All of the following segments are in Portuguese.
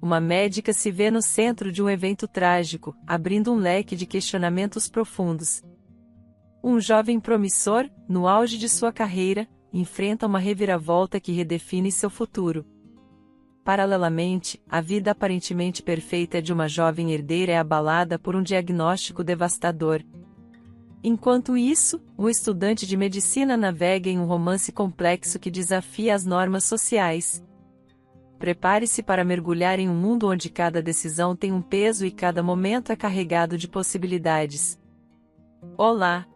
uma médica se vê no centro de um evento trágico, abrindo um leque de questionamentos profundos. Um jovem promissor, no auge de sua carreira, enfrenta uma reviravolta que redefine seu futuro. Paralelamente, a vida aparentemente perfeita de uma jovem herdeira é abalada por um diagnóstico devastador. Enquanto isso, um estudante de medicina navega em um romance complexo que desafia as normas sociais. Prepare-se para mergulhar em um mundo onde cada decisão tem um peso e cada momento é carregado de possibilidades. Olá!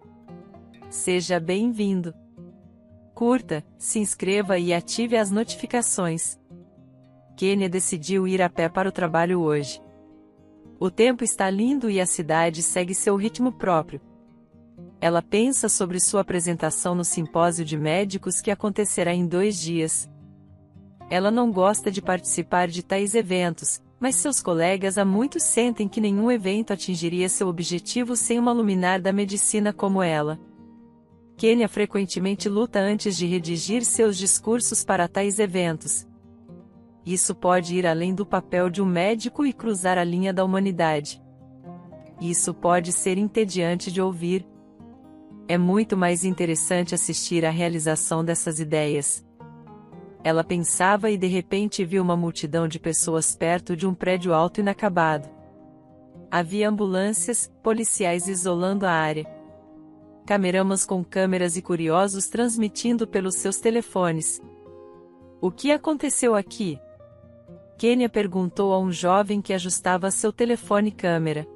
Seja bem-vindo! Curta, se inscreva e ative as notificações. Kênia decidiu ir a pé para o trabalho hoje. O tempo está lindo e a cidade segue seu ritmo próprio. Ela pensa sobre sua apresentação no simpósio de médicos que acontecerá em 2 dias. Ela não gosta de participar de tais eventos, mas seus colegas há muito sentem que nenhum evento atingiria seu objetivo sem uma luminar da medicina como ela. Kênia frequentemente luta antes de redigir seus discursos para tais eventos. Isso pode ir além do papel de um médico e cruzar a linha da humanidade. Isso pode ser entediante de ouvir. É muito mais interessante assistir à realização dessas ideias. Ela pensava e de repente viu uma multidão de pessoas perto de um prédio alto inacabado. Havia ambulâncias, policiais isolando a área. Cameramas com câmeras e curiosos transmitindo pelos seus telefones. O que aconteceu aqui? Kênia perguntou a um jovem que ajustava seu telefone câmera.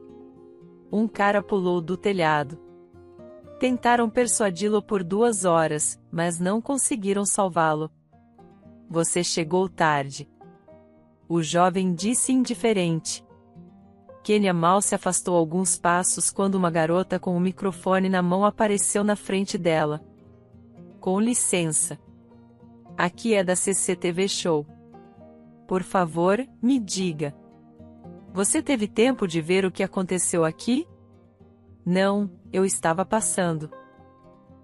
Um cara pulou do telhado. Tentaram persuadi-lo por 2 horas, mas não conseguiram salvá-lo. Você chegou tarde. O jovem disse indiferente. Kênia mal se afastou alguns passos quando uma garota com um microfone na mão apareceu na frente dela. Com licença. Aqui é da CCTV Show. Por favor, me diga. Você teve tempo de ver o que aconteceu aqui? Não, eu estava passando.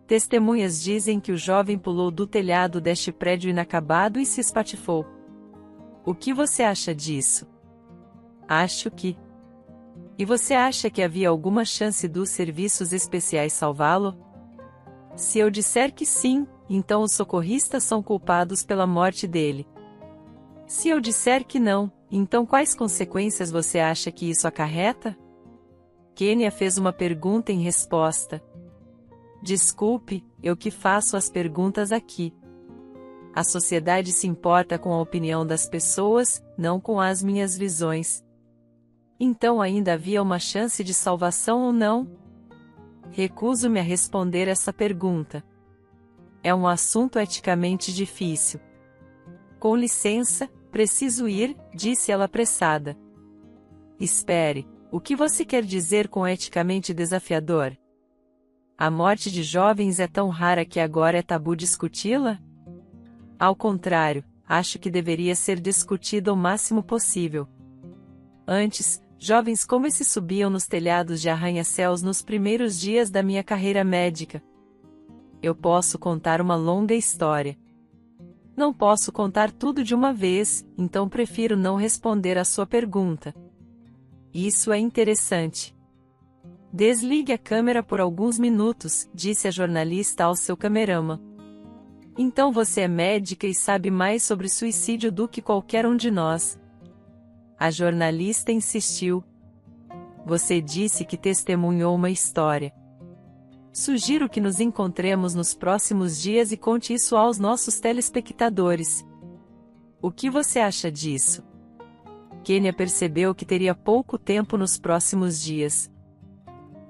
Testemunhas dizem que o jovem pulou do telhado deste prédio inacabado e se espatifou. O que você acha disso? Acho que... E você acha que havia alguma chance dos serviços especiais salvá-lo? Se eu disser que sim, então os socorristas são culpados pela morte dele. Se eu disser que não, então quais consequências você acha que isso acarreta? Kênia fez uma pergunta em resposta. Desculpe, eu que faço as perguntas aqui. A sociedade se importa com a opinião das pessoas, não com as minhas visões. Então ainda havia uma chance de salvação ou não? Recuso-me a responder essa pergunta. É um assunto eticamente difícil. Com licença, preciso ir, disse ela apressada. Espere, o que você quer dizer com eticamente desafiador? A morte de jovens é tão rara que agora é tabu discuti-la? Ao contrário, acho que deveria ser discutida o máximo possível. Antes, jovens como esse subiam nos telhados de arranha-céus nos primeiros dias da minha carreira médica. Eu posso contar uma longa história. Não posso contar tudo de uma vez, então prefiro não responder a sua pergunta. Isso é interessante. Desligue a câmera por alguns minutos, disse a jornalista ao seu cameraman. Então você é médica e sabe mais sobre suicídio do que qualquer um de nós. A jornalista insistiu. Você disse que testemunhou uma história. Sugiro que nos encontremos nos próximos dias e conte isso aos nossos telespectadores. O que você acha disso? Kênia percebeu que teria pouco tempo nos próximos dias.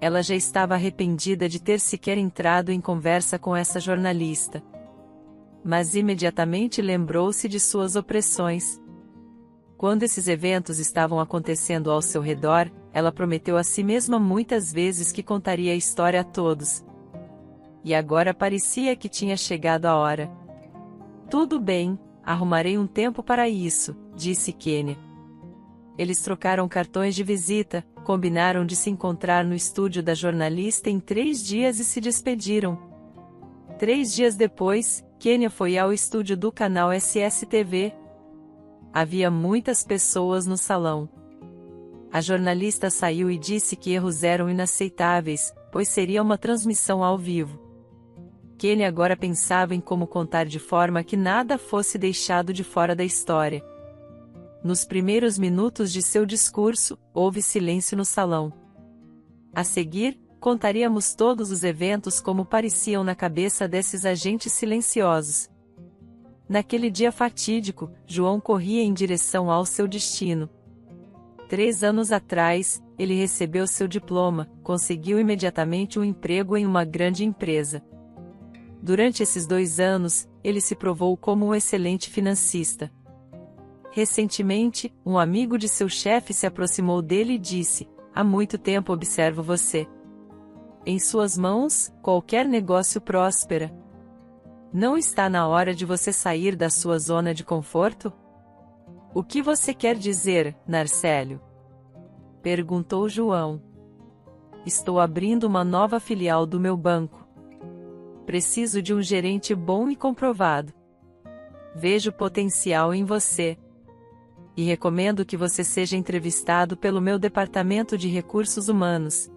Ela já estava arrependida de ter sequer entrado em conversa com essa jornalista. Mas imediatamente lembrou-se de suas opressões. Quando esses eventos estavam acontecendo ao seu redor, ela prometeu a si mesma muitas vezes que contaria a história a todos. E agora parecia que tinha chegado a hora. Tudo bem, arrumarei um tempo para isso, disse Kênia. Eles trocaram cartões de visita, combinaram de se encontrar no estúdio da jornalista em 3 dias e se despediram. 3 dias depois, Kênia foi ao estúdio do canal SSTV. Havia muitas pessoas no salão. A jornalista saiu e disse que erros eram inaceitáveis, pois seria uma transmissão ao vivo. Kenny agora pensava em como contar de forma que nada fosse deixado de fora da história. Nos primeiros minutos de seu discurso, houve silêncio no salão. A seguir, contaríamos todos os eventos como pareciam na cabeça desses agentes silenciosos. Naquele dia fatídico, João corria em direção ao seu destino. 3 anos atrás, ele recebeu seu diploma, conseguiu imediatamente um emprego em uma grande empresa. Durante esses 2 anos, ele se provou como um excelente financista. Recentemente, um amigo de seu chefe se aproximou dele e disse: "Há muito tempo observo você. Em suas mãos, qualquer negócio próspera. Não está na hora de você sair da sua zona de conforto?" "O que você quer dizer, Narcélio?" perguntou João. "Estou abrindo uma nova filial do meu banco. Preciso de um gerente bom e comprovado. Vejo potencial em você. E recomendo que você seja entrevistado pelo meu departamento de recursos humanos.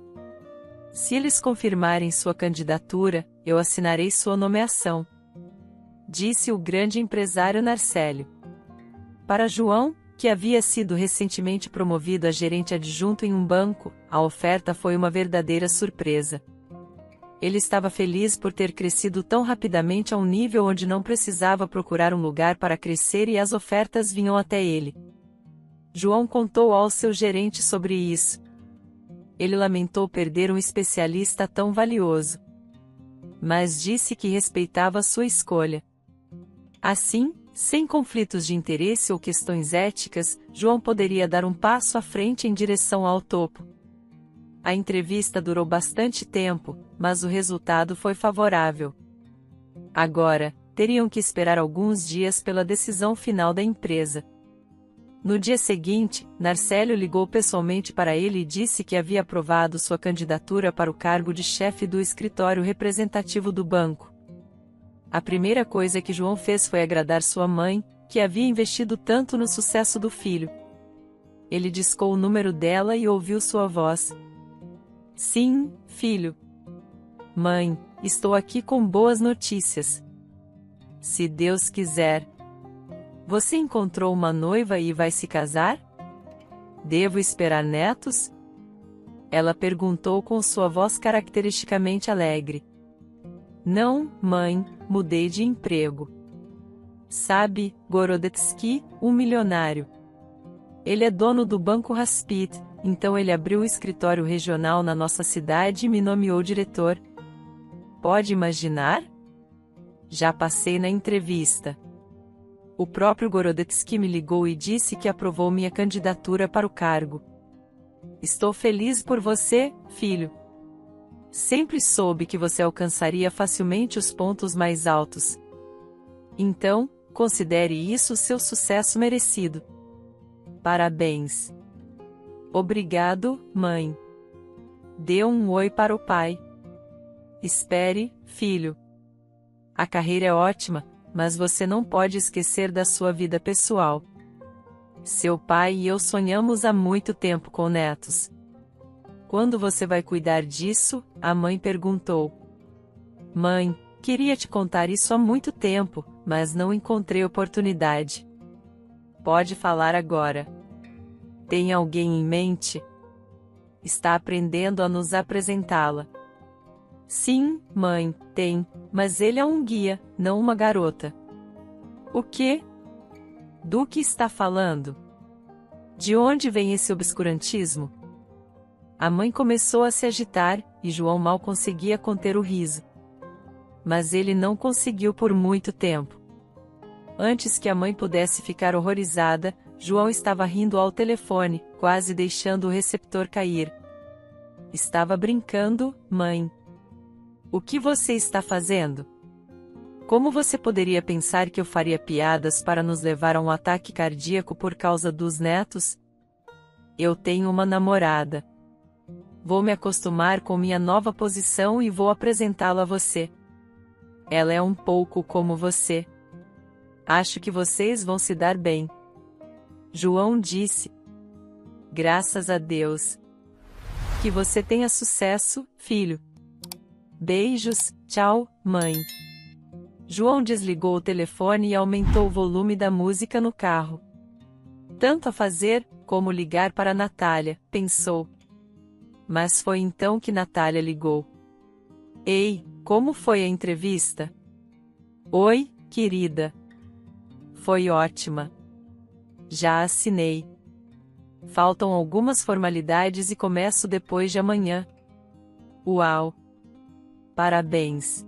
Se eles confirmarem sua candidatura, eu assinarei sua nomeação", disse o grande empresário Narcélio. Para João, que havia sido recentemente promovido a gerente adjunto em um banco, a oferta foi uma verdadeira surpresa. Ele estava feliz por ter crescido tão rapidamente a um nível onde não precisava procurar um lugar para crescer e as ofertas vinham até ele. João contou ao seu gerente sobre isso. Ele lamentou perder um especialista tão valioso, mas disse que respeitava sua escolha. Assim, sem conflitos de interesse ou questões éticas, João poderia dar um passo à frente em direção ao topo. A entrevista durou bastante tempo, mas o resultado foi favorável. Agora, teriam que esperar alguns dias pela decisão final da empresa. No dia seguinte, Narcélio ligou pessoalmente para ele e disse que havia aprovado sua candidatura para o cargo de chefe do escritório representativo do banco. A primeira coisa que João fez foi agradar sua mãe, que havia investido tanto no sucesso do filho. Ele discou o número dela e ouviu sua voz. "Sim, filho. Mãe, estou aqui com boas notícias. Se Deus quiser. Você encontrou uma noiva e vai se casar? Devo esperar netos?" Ela perguntou com sua voz caracteristicamente alegre. "Não, mãe, mudei de emprego. Sabe, Gorodetsky, um milionário. Ele é dono do Banco Raspid, então ele abriu um escritório regional na nossa cidade e me nomeou diretor. Pode imaginar? Já passei na entrevista. O próprio Gorodetsky me ligou e disse que aprovou minha candidatura para o cargo. Estou feliz por você, filho. Sempre soube que você alcançaria facilmente os pontos mais altos. Então, considere isso seu sucesso merecido. Parabéns." "Obrigado, mãe." Dê um oi para o pai. "Espere, filho. A carreira é ótima, mas você não pode esquecer da sua vida pessoal. Seu pai e eu sonhamos há muito tempo com netos." "Quando você vai cuidar disso?" a mãe perguntou. "Mãe, queria te contar isso há muito tempo, mas não encontrei oportunidade." "Pode falar agora. Tem alguém em mente?" "Está aprendendo a nos apresentá-la." "Sim, mãe, tem, mas ele é um guia, não uma garota." "O quê? Do que está falando? De onde vem esse obscurantismo?" A mãe começou a se agitar, e João mal conseguia conter o riso. Mas ele não conseguiu por muito tempo. Antes que a mãe pudesse ficar horrorizada, João estava rindo ao telefone, quase deixando o receptor cair. "Estava brincando, mãe." "O que você está fazendo? Como você poderia pensar que eu faria piadas para nos levar a um ataque cardíaco por causa dos netos? Eu tenho uma namorada. Vou me acostumar com minha nova posição e vou apresentá-la a você. Ela é um pouco como você. Acho que vocês vão se dar bem." João disse: Graças a Deus. Que você tenha sucesso, filho. Beijos, tchau, mãe. João desligou o telefone e aumentou o volume da música no carro. Tanto a fazer, como ligar para Natália, pensou. Mas foi então que Natália ligou. Ei, como foi a entrevista? Oi, querida. Foi ótima. Já assinei. Faltam algumas formalidades e começo depois de amanhã. Uau! Parabéns!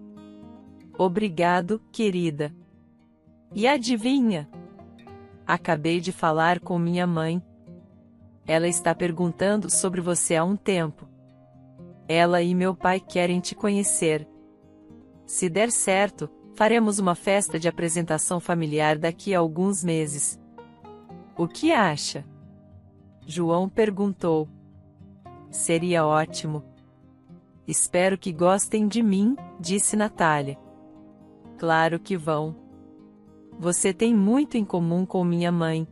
Obrigado, querida. E adivinha? Acabei de falar com minha mãe. Ela está perguntando sobre você há um tempo. Ela e meu pai querem te conhecer. Se der certo, faremos uma festa de apresentação familiar daqui a alguns meses. O que acha? João perguntou. Seria ótimo. Espero que gostem de mim, disse Natália. Claro que vão. Você tem muito em comum com minha mãe.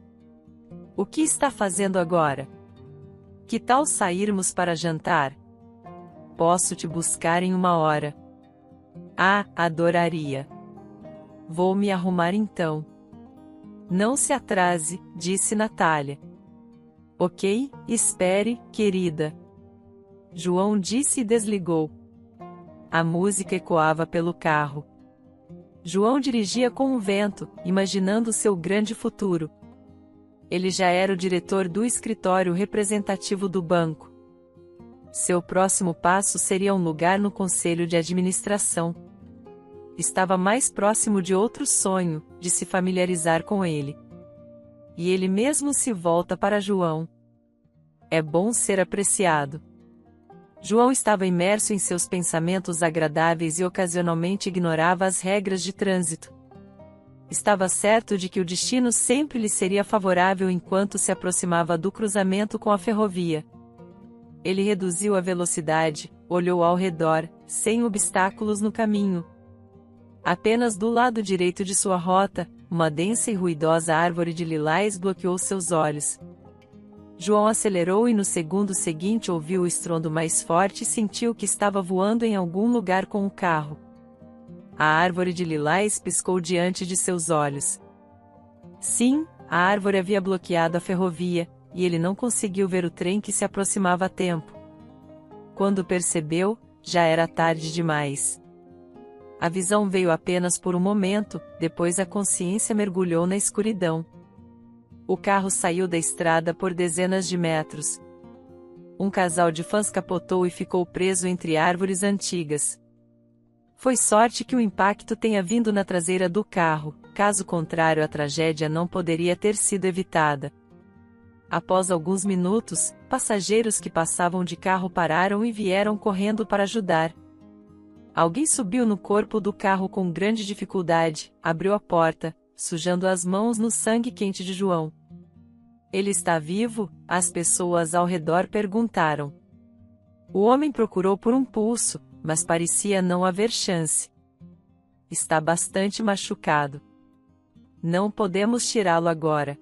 O que está fazendo agora? Que tal sairmos para jantar? Posso te buscar em uma hora. Ah, adoraria. Vou me arrumar então. Não se atrase, disse Natália. Ok, espere, querida. João disse e desligou. A música ecoava pelo carro. João dirigia com o vento, imaginando seu grande futuro. Ele já era o diretor do escritório representativo do banco. Seu próximo passo seria um lugar no conselho de administração. Estava mais próximo de outro sonho, de se familiarizar com ele. E ele mesmo se volta para João. É bom ser apreciado. João estava imerso em seus pensamentos agradáveis e ocasionalmente ignorava as regras de trânsito. Estava certo de que o destino sempre lhe seria favorável enquanto se aproximava do cruzamento com a ferrovia. Ele reduziu a velocidade, olhou ao redor, sem obstáculos no caminho. Apenas do lado direito de sua rota, uma densa e ruidosa árvore de lilás bloqueou seus olhos. João acelerou e no segundo seguinte ouviu o estrondo mais forte e sentiu que estava voando em algum lugar com o carro. A árvore de lilás piscou diante de seus olhos. Sim, a árvore havia bloqueado a ferrovia, e ele não conseguiu ver o trem que se aproximava a tempo. Quando percebeu, já era tarde demais. A visão veio apenas por um momento, depois a consciência mergulhou na escuridão. O carro saiu da estrada por dezenas de metros. Um casal de fãs capotou e ficou preso entre árvores antigas. Foi sorte que o impacto tenha vindo na traseira do carro, caso contrário a tragédia não poderia ter sido evitada. Após alguns minutos, passageiros que passavam de carro pararam e vieram correndo para ajudar. Alguém subiu no corpo do carro com grande dificuldade, abriu a porta, sujando as mãos no sangue quente de João. Ele está vivo? As pessoas ao redor perguntaram. O homem procurou por um pulso, mas parecia não haver chance. Está bastante machucado. Não podemos tirá-lo agora.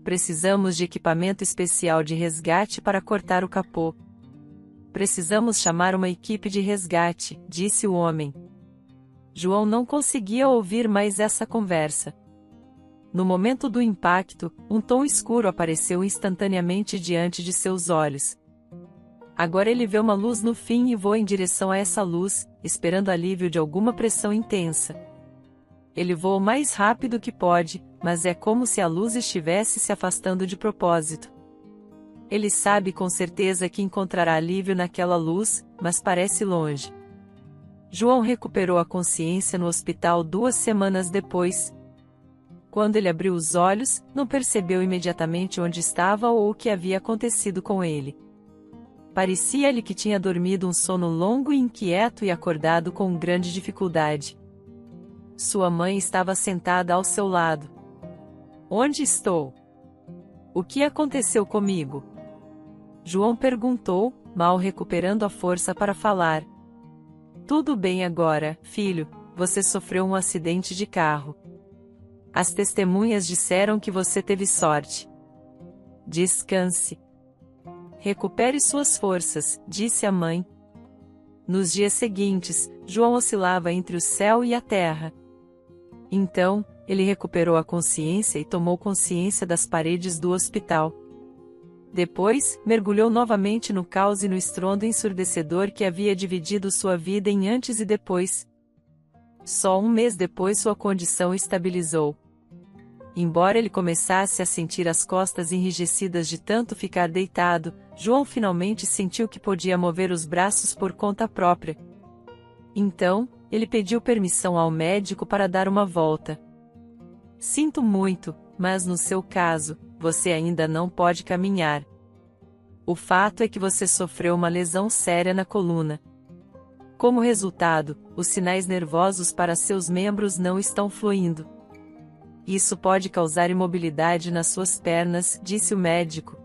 Precisamos de equipamento especial de resgate para cortar o capô. Precisamos chamar uma equipe de resgate, disse o homem. João não conseguia ouvir mais essa conversa. No momento do impacto, um tom escuro apareceu instantaneamente diante de seus olhos. Agora ele vê uma luz no fim e voa em direção a essa luz, esperando alívio de alguma pressão intensa. Ele voa o mais rápido que pode, mas é como se a luz estivesse se afastando de propósito. Ele sabe com certeza que encontrará alívio naquela luz, mas parece longe. João recuperou a consciência no hospital 2 semanas depois. Quando ele abriu os olhos, não percebeu imediatamente onde estava ou o que havia acontecido com ele. Parecia-lhe que tinha dormido um sono longo e inquieto e acordado com grande dificuldade. Sua mãe estava sentada ao seu lado. Onde estou? O que aconteceu comigo? João perguntou, mal recuperando a força para falar. Tudo bem agora, filho, você sofreu um acidente de carro. As testemunhas disseram que você teve sorte. Descanse. Recupere suas forças, disse a mãe. Nos dias seguintes, João oscilava entre o céu e a terra. Então, ele recuperou a consciência e tomou consciência das paredes do hospital. Depois, mergulhou novamente no caos e no estrondo ensurdecedor que havia dividido sua vida em antes e depois. Só um mês depois sua condição estabilizou. Embora ele começasse a sentir as costas enrijecidas de tanto ficar deitado, João finalmente sentiu que podia mover os braços por conta própria. Então, ele pediu permissão ao médico para dar uma volta. Sinto muito, mas no seu caso, você ainda não pode caminhar. O fato é que você sofreu uma lesão séria na coluna. Como resultado, os sinais nervosos para seus membros não estão fluindo. Isso pode causar imobilidade nas suas pernas, disse o médico.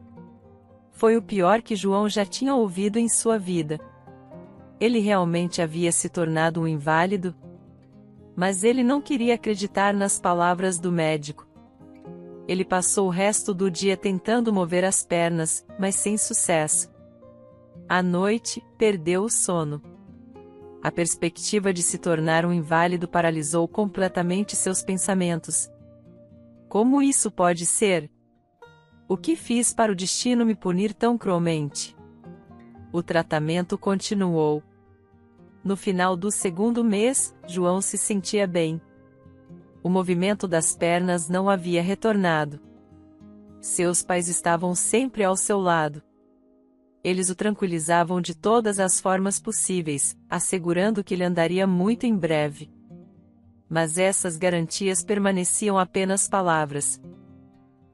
Foi o pior que João já tinha ouvido em sua vida. Ele realmente havia se tornado um inválido? Mas ele não queria acreditar nas palavras do médico. Ele passou o resto do dia tentando mover as pernas, mas sem sucesso. À noite, perdeu o sono. A perspectiva de se tornar um inválido paralisou completamente seus pensamentos. Como isso pode ser? O que fiz para o destino me punir tão cruelmente? O tratamento continuou. No final do segundo mês, João se sentia bem. O movimento das pernas não havia retornado. Seus pais estavam sempre ao seu lado. Eles o tranquilizavam de todas as formas possíveis, assegurando que ele andaria muito em breve. Mas essas garantias permaneciam apenas palavras.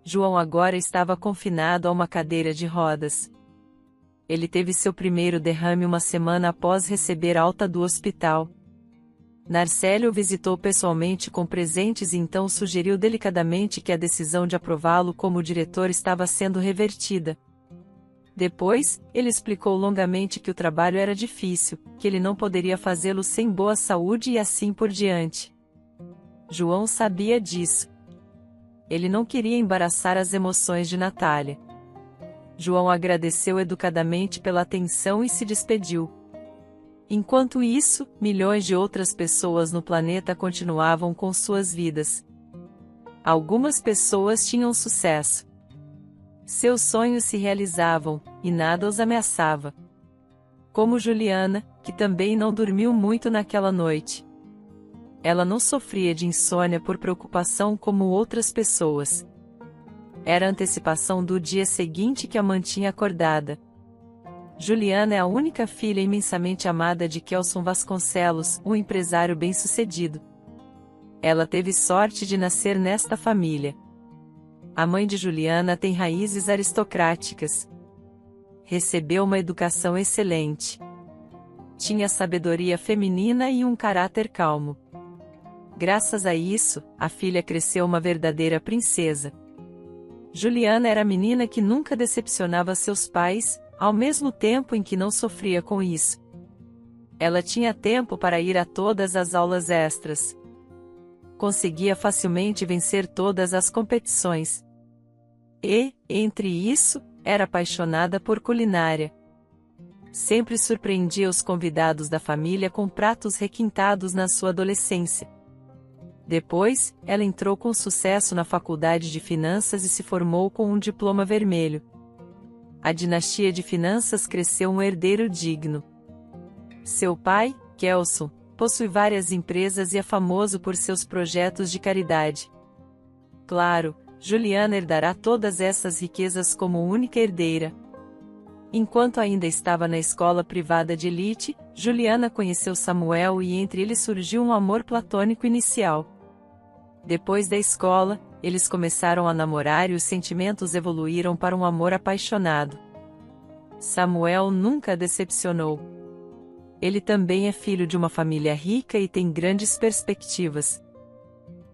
João agora estava confinado a uma cadeira de rodas. Ele teve seu primeiro derrame uma semana após receber alta do hospital. Narcélio o visitou pessoalmente com presentes e então sugeriu delicadamente que a decisão de aprová-lo como diretor estava sendo revertida. Depois, ele explicou longamente que o trabalho era difícil, que ele não poderia fazê-lo sem boa saúde e assim por diante. João sabia disso. Ele não queria embaraçar as emoções de Natália. João agradeceu educadamente pela atenção e se despediu. Enquanto isso, milhões de outras pessoas no planeta continuavam com suas vidas. Algumas pessoas tinham sucesso. Seus sonhos se realizavam, e nada os ameaçava. Como Juliana, que também não dormiu muito naquela noite. Ela não sofria de insônia por preocupação como outras pessoas. Era a antecipação do dia seguinte que a mantinha acordada. Juliana é a única filha imensamente amada de Kelson Vasconcelos, um empresário bem-sucedido. Ela teve sorte de nascer nesta família. A mãe de Juliana tem raízes aristocráticas. Recebeu uma educação excelente. Tinha sabedoria feminina e um caráter calmo. Graças a isso, a filha cresceu uma verdadeira princesa. Juliana era a menina que nunca decepcionava seus pais, ao mesmo tempo em que não sofria com isso. Ela tinha tempo para ir a todas as aulas extras. Conseguia facilmente vencer todas as competições. E, entre isso, era apaixonada por culinária. Sempre surpreendia os convidados da família com pratos requintados na sua adolescência. Depois, ela entrou com sucesso na faculdade de finanças e se formou com um diploma vermelho. A dinastia de finanças cresceu um herdeiro digno. Seu pai, Kelson, possui várias empresas e é famoso por seus projetos de caridade. Claro, Juliana herdará todas essas riquezas como única herdeira. Enquanto ainda estava na escola privada de elite, Juliana conheceu Samuel e entre eles surgiu um amor platônico inicial. Depois da escola, eles começaram a namorar e os sentimentos evoluíram para um amor apaixonado. Samuel nunca a decepcionou. Ele também é filho de uma família rica e tem grandes perspectivas.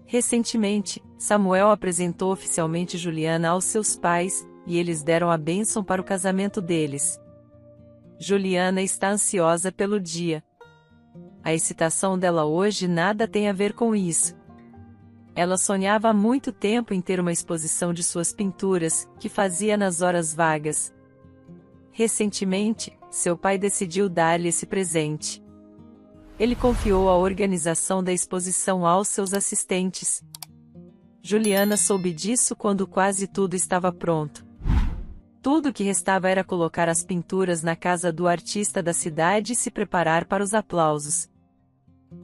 Recentemente, Samuel apresentou oficialmente Juliana aos seus pais, e eles deram a bênção para o casamento deles. Juliana está ansiosa pelo dia. A excitação dela hoje nada tem a ver com isso. Ela sonhava há muito tempo em ter uma exposição de suas pinturas, que fazia nas horas vagas. Recentemente, seu pai decidiu dar-lhe esse presente. Ele confiou a organização da exposição aos seus assistentes. Juliana soube disso quando quase tudo estava pronto. Tudo o que restava era colocar as pinturas na casa do artista da cidade e se preparar para os aplausos.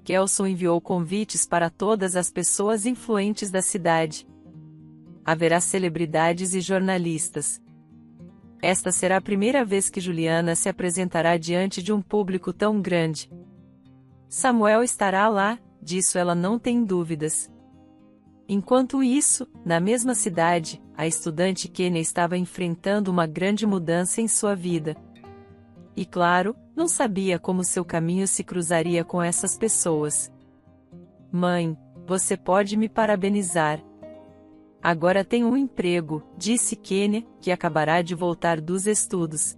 Kelson enviou convites para todas as pessoas influentes da cidade. Haverá celebridades e jornalistas. Esta será a primeira vez que Juliana se apresentará diante de um público tão grande. Samuel estará lá, disso ela não tem dúvidas. Enquanto isso, na mesma cidade, a estudante Kênia estava enfrentando uma grande mudança em sua vida. E claro, não sabia como seu caminho se cruzaria com essas pessoas. Mãe, você pode me parabenizar. Agora tenho um emprego, disse Kênia, que acabará de voltar dos estudos.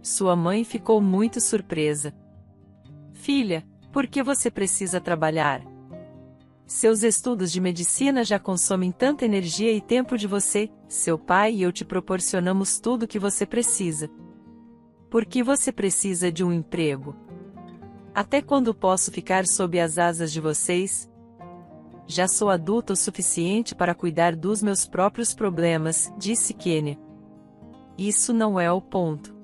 Sua mãe ficou muito surpresa. Filha, por que você precisa trabalhar? Seus estudos de medicina já consomem tanta energia e tempo de você, seu pai e eu te proporcionamos tudo o que você precisa. Por que você precisa de um emprego? Até quando posso ficar sob as asas de vocês? Já sou adulta o suficiente para cuidar dos meus próprios problemas, disse Kênia. Isso não é o ponto.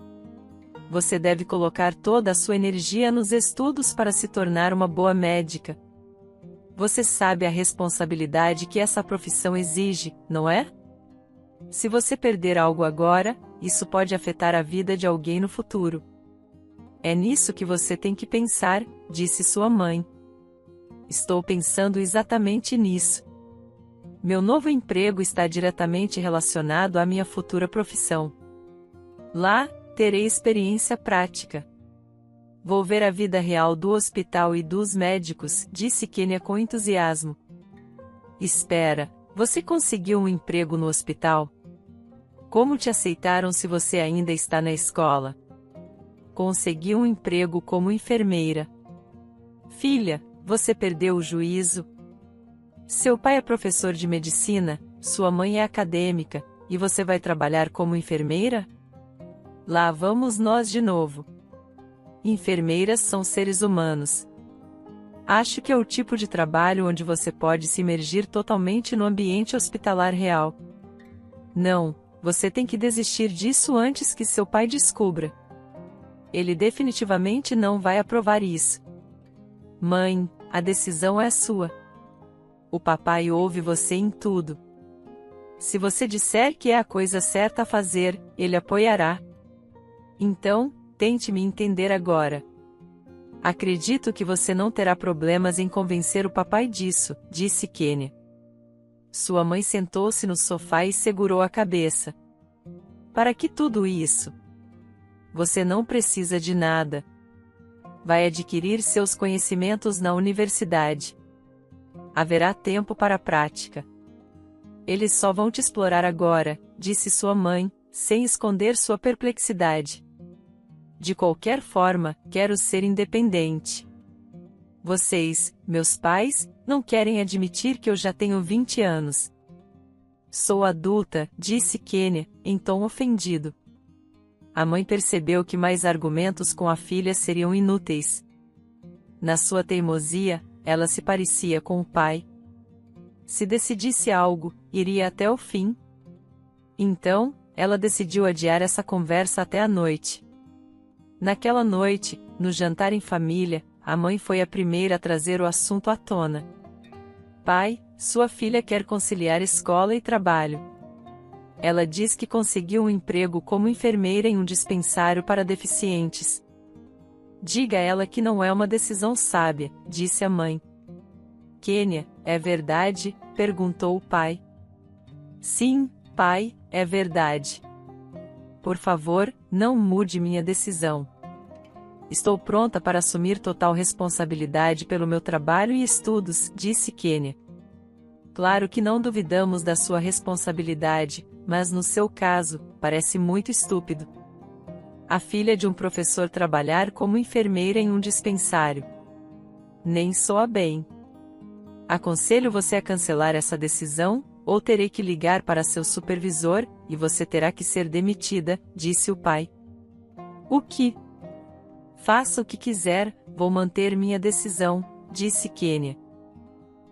Você deve colocar toda a sua energia nos estudos para se tornar uma boa médica. Você sabe a responsabilidade que essa profissão exige, não é? Se você perder algo agora, isso pode afetar a vida de alguém no futuro. É nisso que você tem que pensar, disse sua mãe. Estou pensando exatamente nisso. Meu novo emprego está diretamente relacionado à minha futura profissão. Lá, terei experiência prática. Vou ver a vida real do hospital e dos médicos, disse Kênia com entusiasmo. Espera, você conseguiu um emprego no hospital? Como te aceitaram se você ainda está na escola? Consegui um emprego como enfermeira. Filha, você perdeu o juízo? Seu pai é professor de medicina, sua mãe é acadêmica, e você vai trabalhar como enfermeira? Lá vamos nós de novo. Enfermeiras são seres humanos. Acho que é o tipo de trabalho onde você pode se imergir totalmente no ambiente hospitalar real. Não, você tem que desistir disso antes que seu pai descubra. Ele definitivamente não vai aprovar isso. Mãe, a decisão é sua. O papai ouve você em tudo. Se você disser que é a coisa certa a fazer, ele apoiará. Então, tente me entender agora. Acredito que você não terá problemas em convencer o papai disso, disse Kênia. Sua mãe sentou-se no sofá e segurou a cabeça. Para que tudo isso? Você não precisa de nada. Vai adquirir seus conhecimentos na universidade. Haverá tempo para a prática. Eles só vão te explorar agora, disse sua mãe, sem esconder sua perplexidade. De qualquer forma, quero ser independente. Vocês, meus pais, não querem admitir que eu já tenho 20 anos. Sou adulta, disse Kênia, em tom ofendido. A mãe percebeu que mais argumentos com a filha seriam inúteis. Na sua teimosia, ela se parecia com o pai. Se decidisse algo, iria até o fim. Então, ela decidiu adiar essa conversa até a noite. Naquela noite, no jantar em família, a mãe foi a primeira a trazer o assunto à tona. Pai, sua filha quer conciliar escola e trabalho. Ela diz que conseguiu um emprego como enfermeira em um dispensário para deficientes. Diga a ela que não é uma decisão sábia, disse a mãe. Kênia, é verdade? Perguntou o pai. Sim, pai, é verdade. Por favor, não mude minha decisão. Estou pronta para assumir total responsabilidade pelo meu trabalho e estudos, disse Kênia. Claro que não duvidamos da sua responsabilidade, mas no seu caso, parece muito estúpido. A filha de um professor trabalhar como enfermeira em um dispensário. Nem soa bem. Aconselho você a cancelar essa decisão, ou terei que ligar para seu supervisor, e você terá que ser demitida, disse o pai. O que? Faça o que quiser, vou manter minha decisão, disse Kênia.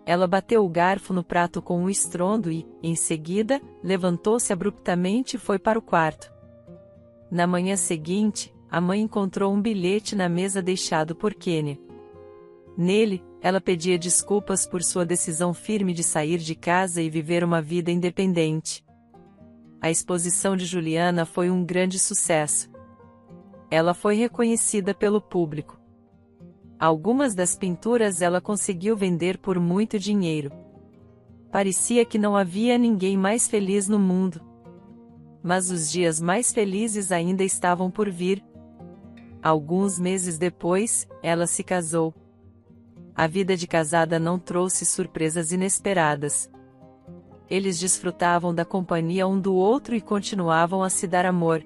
Ela bateu o garfo no prato com um estrondo e, em seguida, levantou-se abruptamente e foi para o quarto. Na manhã seguinte, a mãe encontrou um bilhete na mesa deixado por Kênia. Nele, ela pedia desculpas por sua decisão firme de sair de casa e viver uma vida independente. A exposição de Juliana foi um grande sucesso. Ela foi reconhecida pelo público. Algumas das pinturas ela conseguiu vender por muito dinheiro. Parecia que não havia ninguém mais feliz no mundo. Mas os dias mais felizes ainda estavam por vir. Alguns meses depois, ela se casou. A vida de casada não trouxe surpresas inesperadas. Eles desfrutavam da companhia um do outro e continuavam a se dar amor.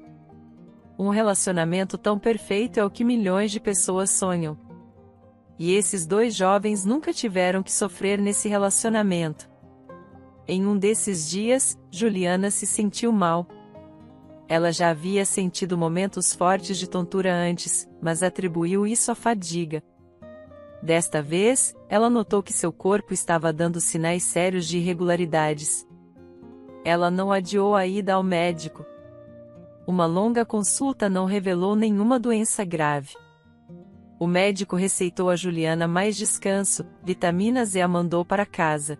Um relacionamento tão perfeito é o que milhões de pessoas sonham. E esses dois jovens nunca tiveram que sofrer nesse relacionamento. Em um desses dias, Juliana se sentiu mal. Ela já havia sentido momentos fortes de tontura antes, mas atribuiu isso à fadiga. Desta vez, ela notou que seu corpo estava dando sinais sérios de irregularidades. Ela não adiou a ida ao médico. Uma longa consulta não revelou nenhuma doença grave. O médico receitou a Juliana mais descanso, vitaminas e a mandou para casa.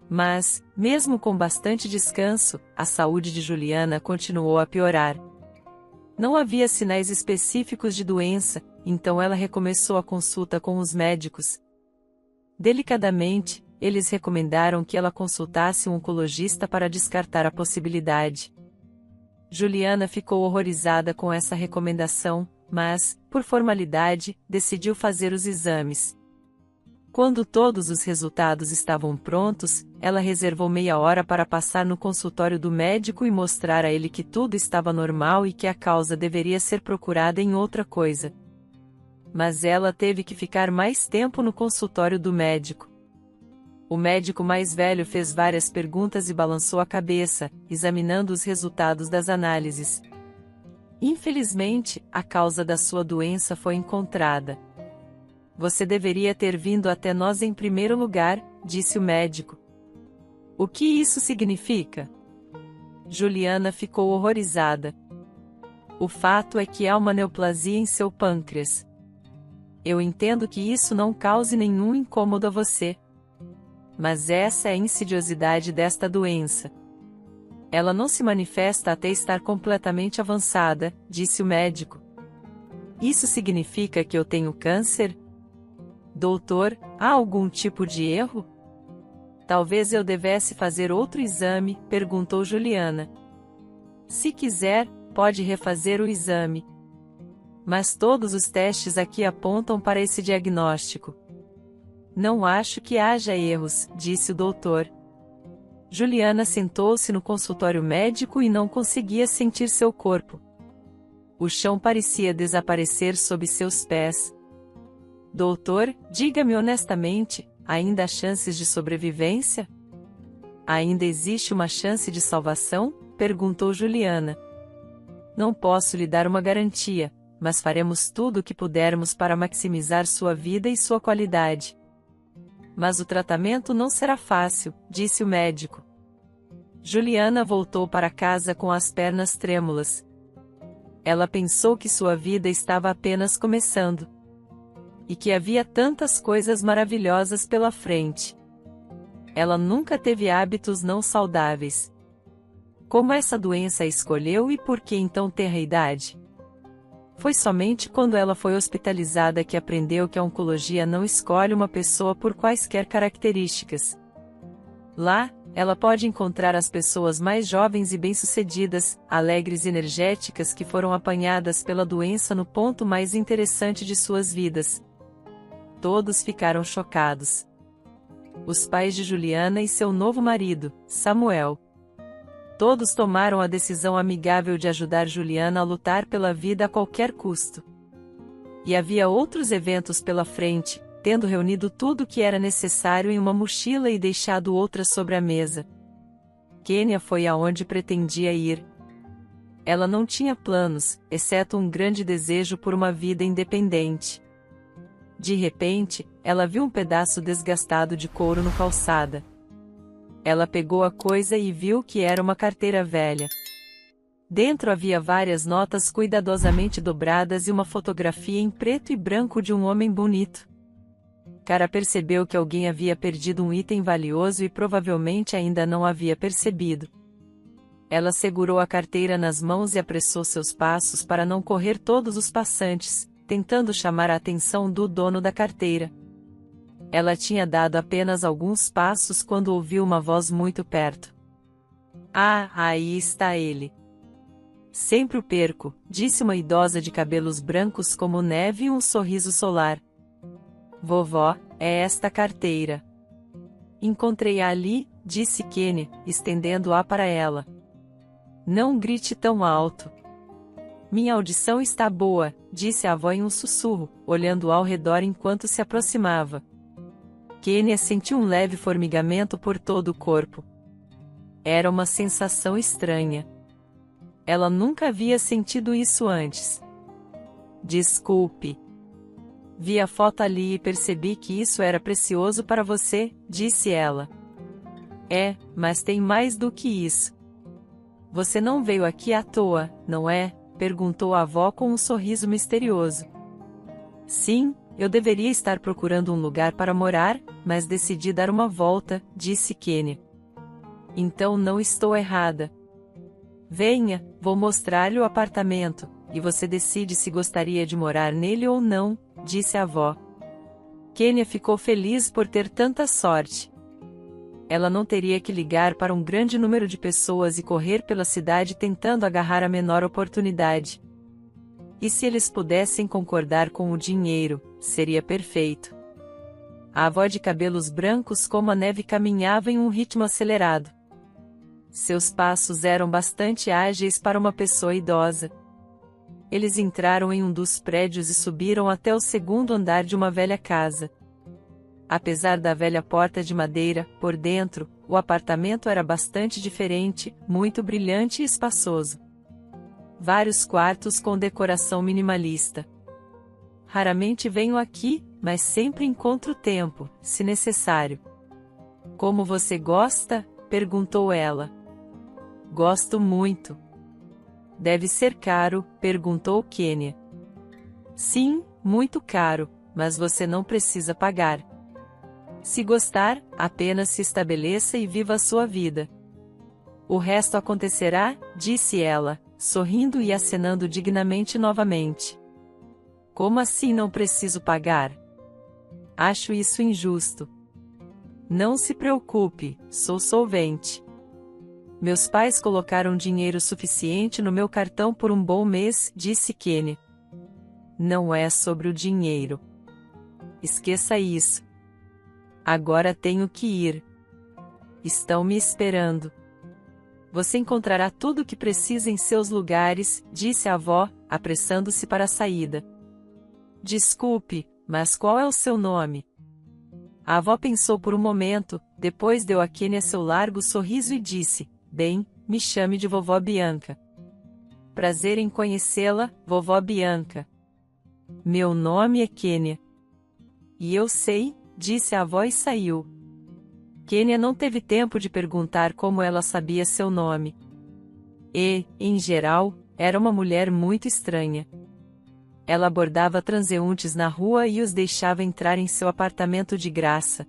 Mas, mesmo com bastante descanso, a saúde de Juliana continuou a piorar. Não havia sinais específicos de doença, então ela recomeçou a consulta com os médicos. Delicadamente, eles recomendaram que ela consultasse um oncologista para descartar a possibilidade. Juliana ficou horrorizada com essa recomendação, mas, por formalidade, decidiu fazer os exames. Quando todos os resultados estavam prontos, ela reservou meia hora para passar no consultório do médico e mostrar a ele que tudo estava normal e que a causa deveria ser procurada em outra coisa. Mas ela teve que ficar mais tempo no consultório do médico. O médico mais velho fez várias perguntas e balançou a cabeça, examinando os resultados das análises. Infelizmente, a causa da sua doença foi encontrada. Você deveria ter vindo até nós em primeiro lugar, disse o médico. O que isso significa? Juliana ficou horrorizada. O fato é que há uma neoplasia em seu pâncreas. Eu entendo que isso não cause nenhum incômodo a você. Mas essa é a insidiosidade desta doença. Ela não se manifesta até estar completamente avançada, disse o médico. Isso significa que eu tenho câncer? Doutor, há algum tipo de erro? Talvez eu devesse fazer outro exame, perguntou Juliana. Se quiser, pode refazer o exame. Mas todos os testes aqui apontam para esse diagnóstico. Não acho que haja erros, disse o doutor. Juliana sentou-se no consultório médico e não conseguia sentir seu corpo. O chão parecia desaparecer sob seus pés. Doutor, diga-me honestamente, ainda há chances de sobrevivência? Ainda existe uma chance de salvação? Perguntou Juliana. Não posso lhe dar uma garantia, mas faremos tudo o que pudermos para maximizar sua vida e sua qualidade. Mas o tratamento não será fácil, disse o médico. Juliana voltou para casa com as pernas trêmulas. Ela pensou que sua vida estava apenas começando. E que havia tantas coisas maravilhosas pela frente. Ela nunca teve hábitos não saudáveis. Como essa doença a escolheu e por que então ter a idade? Foi somente quando ela foi hospitalizada que aprendeu que a oncologia não escolhe uma pessoa por quaisquer características. Lá, ela pode encontrar as pessoas mais jovens e bem-sucedidas, alegres e energéticas que foram apanhadas pela doença no ponto mais interessante de suas vidas. Todos ficaram chocados. Os pais de Juliana e seu novo marido, Samuel. Todos tomaram a decisão amigável de ajudar Juliana a lutar pela vida a qualquer custo. E havia outros eventos pela frente, tendo reunido tudo o que era necessário em uma mochila e deixado outras sobre a mesa. Kênia foi aonde pretendia ir. Ela não tinha planos, exceto um grande desejo por uma vida independente. De repente, ela viu um pedaço desgastado de couro no calçada. Ela pegou a coisa e viu que era uma carteira velha. Dentro havia várias notas cuidadosamente dobradas e uma fotografia em preto e branco de um homem bonito. Cara percebeu que alguém havia perdido um item valioso e provavelmente ainda não havia percebido. Ela segurou a carteira nas mãos e apressou seus passos para não correr todos os passantes, tentando chamar a atenção do dono da carteira. Ela tinha dado apenas alguns passos quando ouviu uma voz muito perto. Ah, aí está ele. Sempre o perco, disse uma idosa de cabelos brancos como neve e um sorriso solar. Vovó, é esta carteira. Encontrei-a ali, disse Kênia, estendendo-a para ela. Não grite tão alto. Minha audição está boa, disse a avó em um sussurro, olhando ao redor enquanto se aproximava. Kênia sentiu um leve formigamento por todo o corpo. Era uma sensação estranha. Ela nunca havia sentido isso antes. Desculpe. Vi a foto ali e percebi que isso era precioso para você, disse ela. É, mas tem mais do que isso. Você não veio aqui à toa, não é? Perguntou a avó com um sorriso misterioso. Sim, eu deveria estar procurando um lugar para morar, mas decidi dar uma volta, disse Kênia. Então não estou errada. Venha, vou mostrar-lhe o apartamento, e você decide se gostaria de morar nele ou não, disse a avó. Kênia ficou feliz por ter tanta sorte. Ela não teria que ligar para um grande número de pessoas e correr pela cidade tentando agarrar a menor oportunidade. E se eles pudessem concordar com o dinheiro, seria perfeito. A avó de cabelos brancos como a neve caminhava em um ritmo acelerado. Seus passos eram bastante ágeis para uma pessoa idosa. Eles entraram em um dos prédios e subiram até o segundo andar de uma velha casa. Apesar da velha porta de madeira, por dentro, o apartamento era bastante diferente, muito brilhante e espaçoso. Vários quartos com decoração minimalista. Raramente venho aqui, mas sempre encontro tempo, se necessário. Como você gosta? Perguntou ela. Gosto muito. Deve ser caro? Perguntou Kênia. Sim, muito caro, mas você não precisa pagar. Se gostar, apenas se estabeleça e viva a sua vida. O resto acontecerá, disse ela, sorrindo e acenando dignamente novamente. Como assim não preciso pagar? Acho isso injusto. Não se preocupe, sou solvente. Meus pais colocaram dinheiro suficiente no meu cartão por um bom mês, disse Kênia. Não é sobre o dinheiro. Esqueça isso. Agora tenho que ir. Estão me esperando. Você encontrará tudo o que precisa em seus lugares, disse a avó, apressando-se para a saída. Desculpe, mas qual é o seu nome? A avó pensou por um momento, depois deu a Kênia seu largo sorriso e disse, bem, me chame de vovó Bianca. Prazer em conhecê-la, vovó Bianca. Meu nome é Kênia. E eu sei, disse a avó e saiu. Kênia não teve tempo de perguntar como ela sabia seu nome. E, em geral, era uma mulher muito estranha. Ela abordava transeuntes na rua e os deixava entrar em seu apartamento de graça.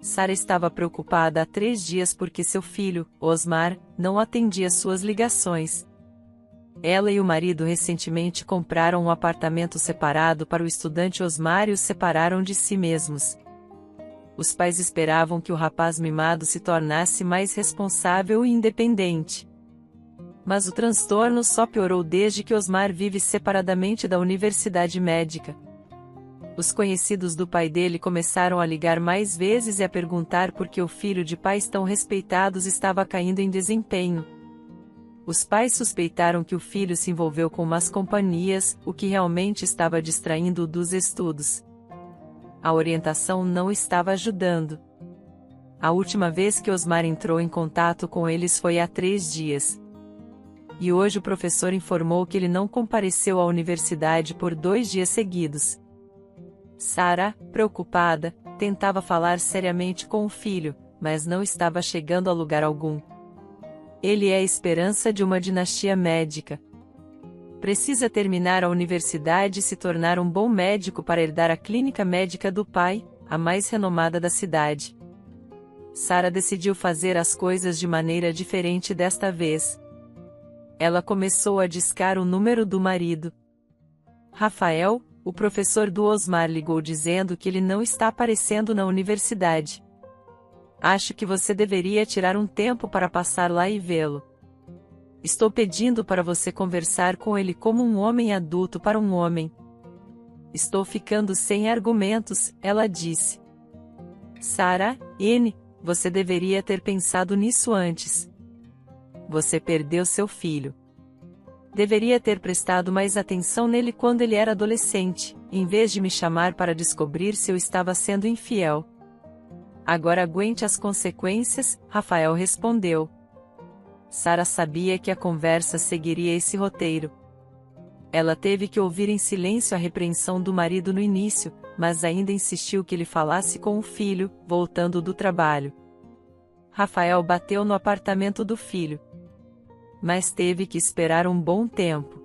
Sara estava preocupada há 3 dias porque seu filho, Osmar, não atendia suas ligações. Ela e o marido recentemente compraram um apartamento separado para o estudante Osmar e os separaram de si mesmos. Os pais esperavam que o rapaz mimado se tornasse mais responsável e independente. Mas o transtorno só piorou desde que Osmar vive separadamente da universidade médica. Os conhecidos do pai dele começaram a ligar mais vezes e a perguntar por que o filho de pais tão respeitados estava caindo em desempenho. Os pais suspeitaram que o filho se envolveu com más companhias, o que realmente estava distraindo-o dos estudos. A orientação não estava ajudando. A última vez que Osmar entrou em contato com eles foi há 3 dias. E hoje o professor informou que ele não compareceu à universidade por 2 dias seguidos. Sara, preocupada, tentava falar seriamente com o filho, mas não estava chegando a lugar algum. Ele é a esperança de uma dinastia médica. Precisa terminar a universidade e se tornar um bom médico para herdar a clínica médica do pai, a mais renomada da cidade. Sara decidiu fazer as coisas de maneira diferente desta vez. Ela começou a discar o número do marido. Rafael, o professor do Osmar, ligou dizendo que ele não está aparecendo na universidade. Acho que você deveria tirar um tempo para passar lá e vê-lo. Estou pedindo para você conversar com ele como um homem adulto para um homem. Estou ficando sem argumentos, ela disse. Sara, você deveria ter pensado nisso antes. Você perdeu seu filho. Deveria ter prestado mais atenção nele quando ele era adolescente, em vez de me chamar para descobrir se eu estava sendo infiel. Agora aguente as consequências, Rafael respondeu. Sara sabia que a conversa seguiria esse roteiro. Ela teve que ouvir em silêncio a repreensão do marido no início, mas ainda insistiu que ele falasse com o filho, voltando do trabalho. Rafael bateu no apartamento do filho. Mas teve que esperar um bom tempo.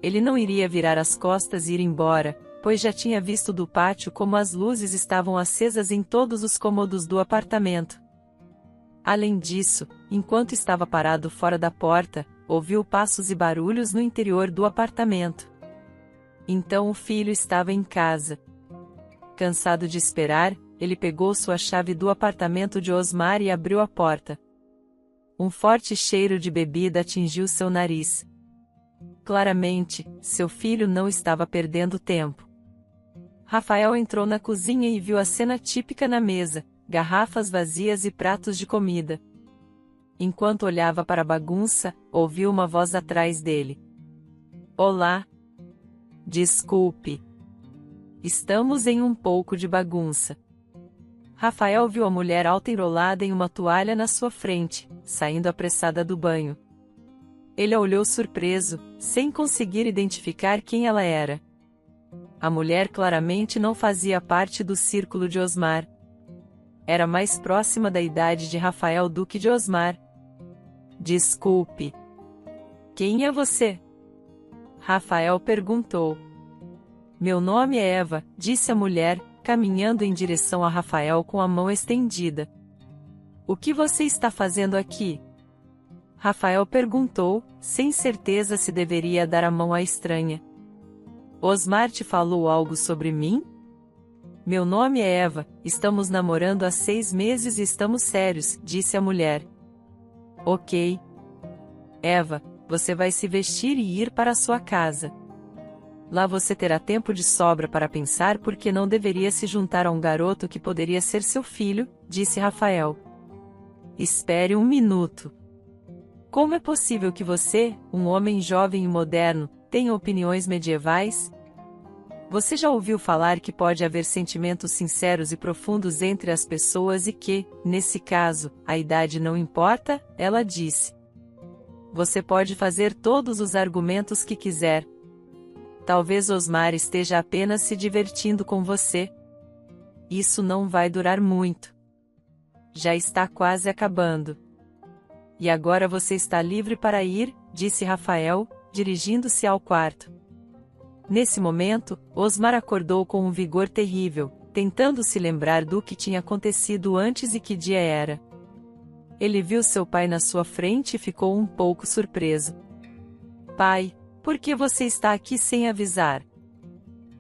Ele não iria virar as costas e ir embora, pois já tinha visto do pátio como as luzes estavam acesas em todos os cômodos do apartamento. Além disso, enquanto estava parado fora da porta, ouviu passos e barulhos no interior do apartamento. Então o filho estava em casa. Cansado de esperar, ele pegou sua chave do apartamento de Osmar e abriu a porta. Um forte cheiro de bebida atingiu seu nariz. Claramente, seu filho não estava perdendo tempo. Rafael entrou na cozinha e viu a cena típica na mesa, garrafas vazias e pratos de comida. Enquanto olhava para a bagunça, ouviu uma voz atrás dele. Olá. Desculpe. Estamos em um pouco de bagunça. Rafael viu a mulher alta enrolada em uma toalha na sua frente, saindo apressada do banho. Ele a olhou surpreso, sem conseguir identificar quem ela era. A mulher claramente não fazia parte do círculo de Osmar. Era mais próxima da idade de Rafael do que de Osmar. Desculpe. Quem é você? Rafael perguntou. Meu nome é Eva, disse a mulher, caminhando em direção a Rafael com a mão estendida. O que você está fazendo aqui? Rafael perguntou, sem certeza se deveria dar a mão à estranha. Osmar te falou algo sobre mim? Meu nome é Eva, estamos namorando há 6 meses e estamos sérios, disse a mulher. Ok. Eva, você vai se vestir e ir para a sua casa. Lá você terá tempo de sobra para pensar por que não deveria se juntar a um garoto que poderia ser seu filho, disse Rafael. Espere um minuto. Como é possível que você, um homem jovem e moderno, tenha opiniões medievais? Você já ouviu falar que pode haver sentimentos sinceros e profundos entre as pessoas e que, nesse caso, a idade não importa? Ela disse. Você pode fazer todos os argumentos que quiser. Talvez Osmar esteja apenas se divertindo com você. Isso não vai durar muito. Já está quase acabando. E agora você está livre para ir, disse Rafael, dirigindo-se ao quarto. Nesse momento, Osmar acordou com um vigor terrível, tentando se lembrar do que tinha acontecido antes e que dia era. Ele viu seu pai na sua frente e ficou um pouco surpreso. Pai, por que você está aqui sem avisar?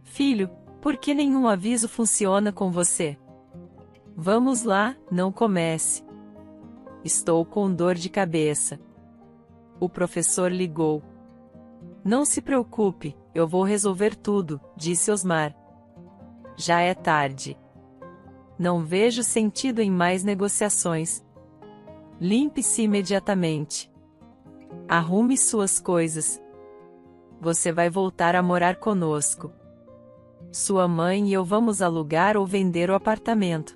Filho, por que nenhum aviso funciona com você? Vamos lá, não comece. Estou com dor de cabeça. O professor ligou. Não se preocupe, eu vou resolver tudo, disse Osmar. Já é tarde. Não vejo sentido em mais negociações. Limpe-se imediatamente. Arrume suas coisas. Você vai voltar a morar conosco. Sua mãe e eu vamos alugar ou vender o apartamento.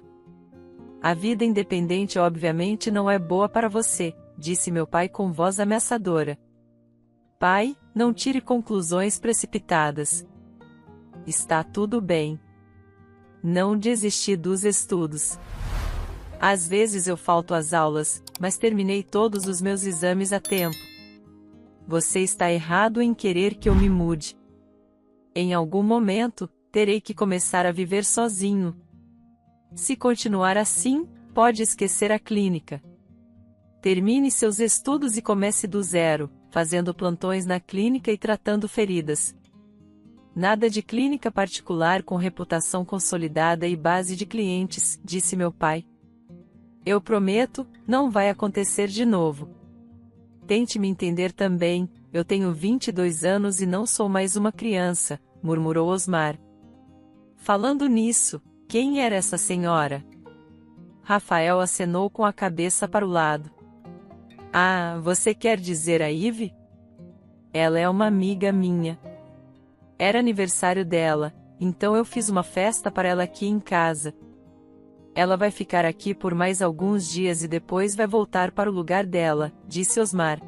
A vida independente obviamente não é boa para você, disse meu pai com voz ameaçadora. Pai, não tire conclusões precipitadas. Está tudo bem. Não desisti dos estudos. Às vezes eu falto às aulas, mas terminei todos os meus exames a tempo. Você está errado em querer que eu me mude. Em algum momento, terei que começar a viver sozinho. Se continuar assim, pode esquecer a clínica. Termine seus estudos e comece do zero, fazendo plantões na clínica e tratando feridas. Nada de clínica particular com reputação consolidada e base de clientes, disse meu pai. Eu prometo, não vai acontecer de novo. Tente me entender também, eu tenho 22 anos e não sou mais uma criança, murmurou Osmar. Falando nisso, quem era essa senhora? Rafael acenou com a cabeça para o lado. Ah, você quer dizer a Ive? Ela é uma amiga minha. Era aniversário dela, então eu fiz uma festa para ela aqui em casa. Ela vai ficar aqui por mais alguns dias e depois vai voltar para o lugar dela, disse Osmar.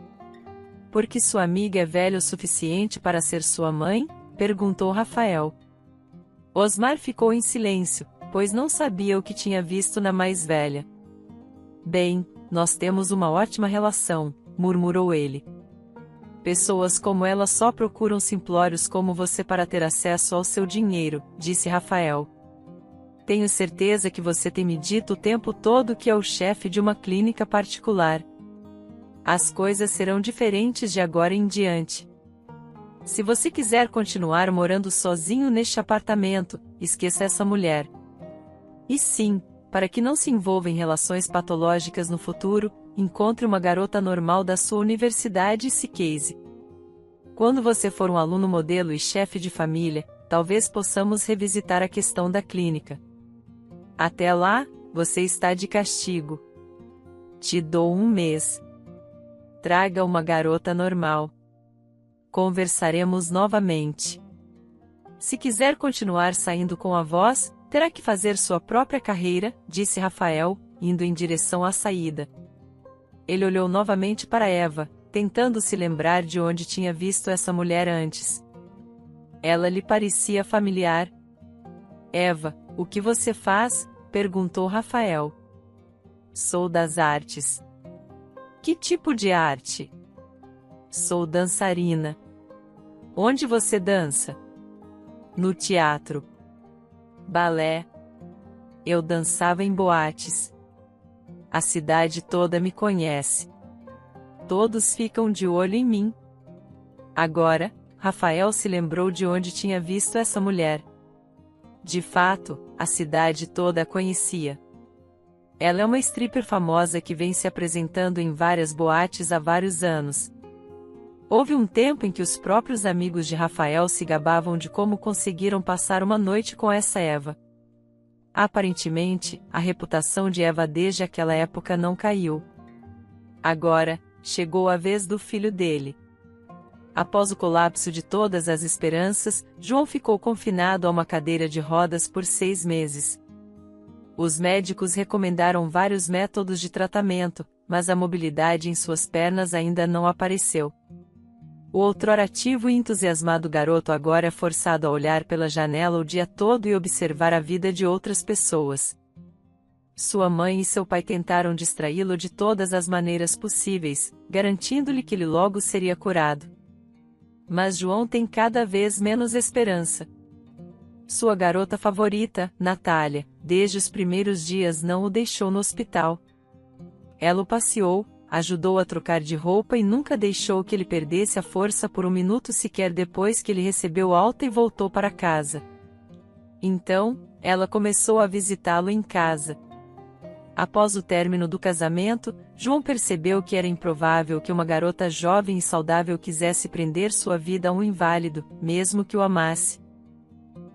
Porque sua amiga é velha o suficiente para ser sua mãe? Perguntou Rafael. Osmar ficou em silêncio, pois não sabia o que tinha visto na mais velha. Bem, nós temos uma ótima relação, murmurou ele. Pessoas como ela só procuram simplórios como você para ter acesso ao seu dinheiro, disse Rafael. Tenho certeza que você tem me dito o tempo todo que é o chefe de uma clínica particular. As coisas serão diferentes de agora em diante. Se você quiser continuar morando sozinho neste apartamento, esqueça essa mulher. E sim, para que não se envolva em relações patológicas no futuro, encontre uma garota normal da sua universidade e se case. Quando você for um aluno modelo e chefe de família, talvez possamos revisitar a questão da clínica. Até lá, você está de castigo. Te dou 1 mês. Traga uma garota normal. Conversaremos novamente. Se quiser continuar saindo com a voz, terá que fazer sua própria carreira, disse Rafael, indo em direção à saída. Ele olhou novamente para Eva, tentando se lembrar de onde tinha visto essa mulher antes. Ela lhe parecia familiar. Eva, o que você faz? Perguntou Rafael. Sou das artes. Que tipo de arte? Sou dançarina. Onde você dança? No teatro. Balé. Eu dançava em boates. A cidade toda me conhece. Todos ficam de olho em mim. Agora, Rafael se lembrou de onde tinha visto essa mulher. De fato, a cidade toda a conhecia. Ela é uma stripper famosa que vem se apresentando em várias boates há vários anos. Houve um tempo em que os próprios amigos de Rafael se gabavam de como conseguiram passar uma noite com essa Eva. Aparentemente, a reputação de Eva desde aquela época não caiu. Agora, chegou a vez do filho dele. Após o colapso de todas as esperanças, João ficou confinado a uma cadeira de rodas por 6 meses. Os médicos recomendaram vários métodos de tratamento, mas a mobilidade em suas pernas ainda não apareceu. O outrora ativo e entusiasmado garoto agora é forçado a olhar pela janela o dia todo e observar a vida de outras pessoas. Sua mãe e seu pai tentaram distraí-lo de todas as maneiras possíveis, garantindo-lhe que ele logo seria curado. Mas João tem cada vez menos esperança. Sua garota favorita, Natália, desde os primeiros dias não o deixou no hospital. Ela o passeou, ajudou a trocar de roupa e nunca deixou que ele perdesse a força por um minuto sequer depois que ele recebeu alta e voltou para casa. Então, ela começou a visitá-lo em casa. Após o término do casamento, João percebeu que era improvável que uma garota jovem e saudável quisesse prender sua vida a um inválido, mesmo que o amasse.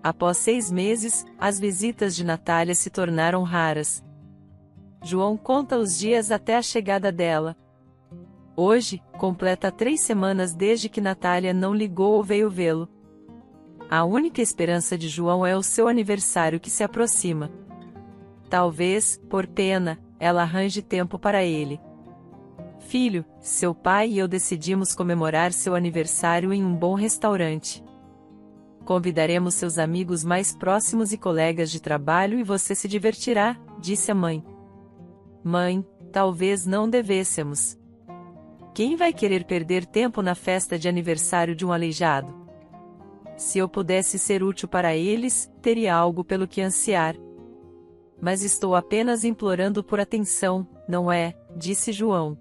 Após 6 meses, as visitas de Natália se tornaram raras. João conta os dias até a chegada dela. Hoje, completa 3 semanas desde que Natália não ligou ou veio vê-lo. A única esperança de João é o seu aniversário que se aproxima. Talvez, por pena, ela arranje tempo para ele. Filho, seu pai e eu decidimos comemorar seu aniversário em um bom restaurante. Convidaremos seus amigos mais próximos e colegas de trabalho e você se divertirá, disse a mãe. Mãe, talvez não devêssemos. Quem vai querer perder tempo na festa de aniversário de um aleijado? Se eu pudesse ser útil para eles, teria algo pelo que ansiar. Mas estou apenas implorando por atenção, não é? Disse João.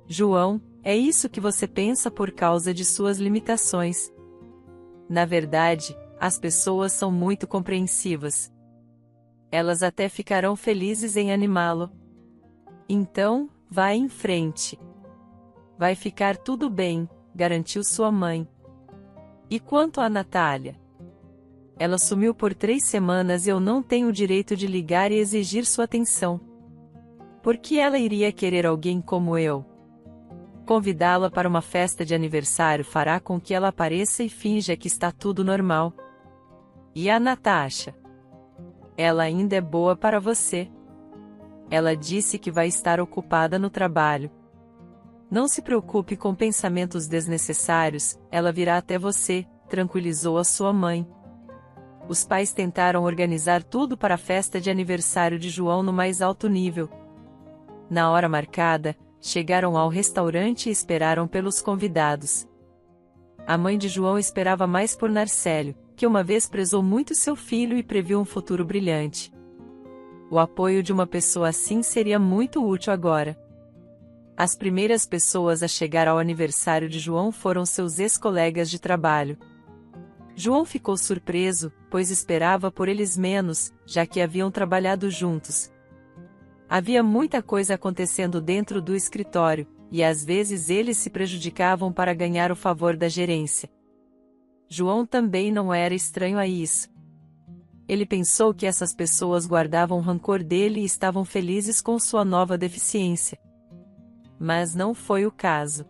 João, é isso que você pensa por causa de suas limitações. Na verdade, as pessoas são muito compreensivas. Elas até ficarão felizes em animá-lo. Então, vá em frente. Vai ficar tudo bem, garantiu sua mãe. E quanto a Natália? Ela sumiu por 3 semanas e eu não tenho o direito de ligar e exigir sua atenção. Por que ela iria querer alguém como eu? Convidá-la para uma festa de aniversário fará com que ela apareça e finja que está tudo normal. E a Natasha? Ela ainda é boa para você. Ela disse que vai estar ocupada no trabalho. Não se preocupe com pensamentos desnecessários, ela virá até você, tranquilizou a sua mãe. Os pais tentaram organizar tudo para a festa de aniversário de João no mais alto nível. Na hora marcada, chegaram ao restaurante e esperaram pelos convidados. A mãe de João esperava mais por Narcélio, que uma vez prezou muito seu filho e previu um futuro brilhante. O apoio de uma pessoa assim seria muito útil agora. As primeiras pessoas a chegar ao aniversário de João foram seus ex-colegas de trabalho. João ficou surpreso, pois esperava por eles menos, já que haviam trabalhado juntos. Havia muita coisa acontecendo dentro do escritório, e às vezes eles se prejudicavam para ganhar o favor da gerência. João também não era estranho a isso. Ele pensou que essas pessoas guardavam rancor dele e estavam felizes com sua nova deficiência. Mas não foi o caso.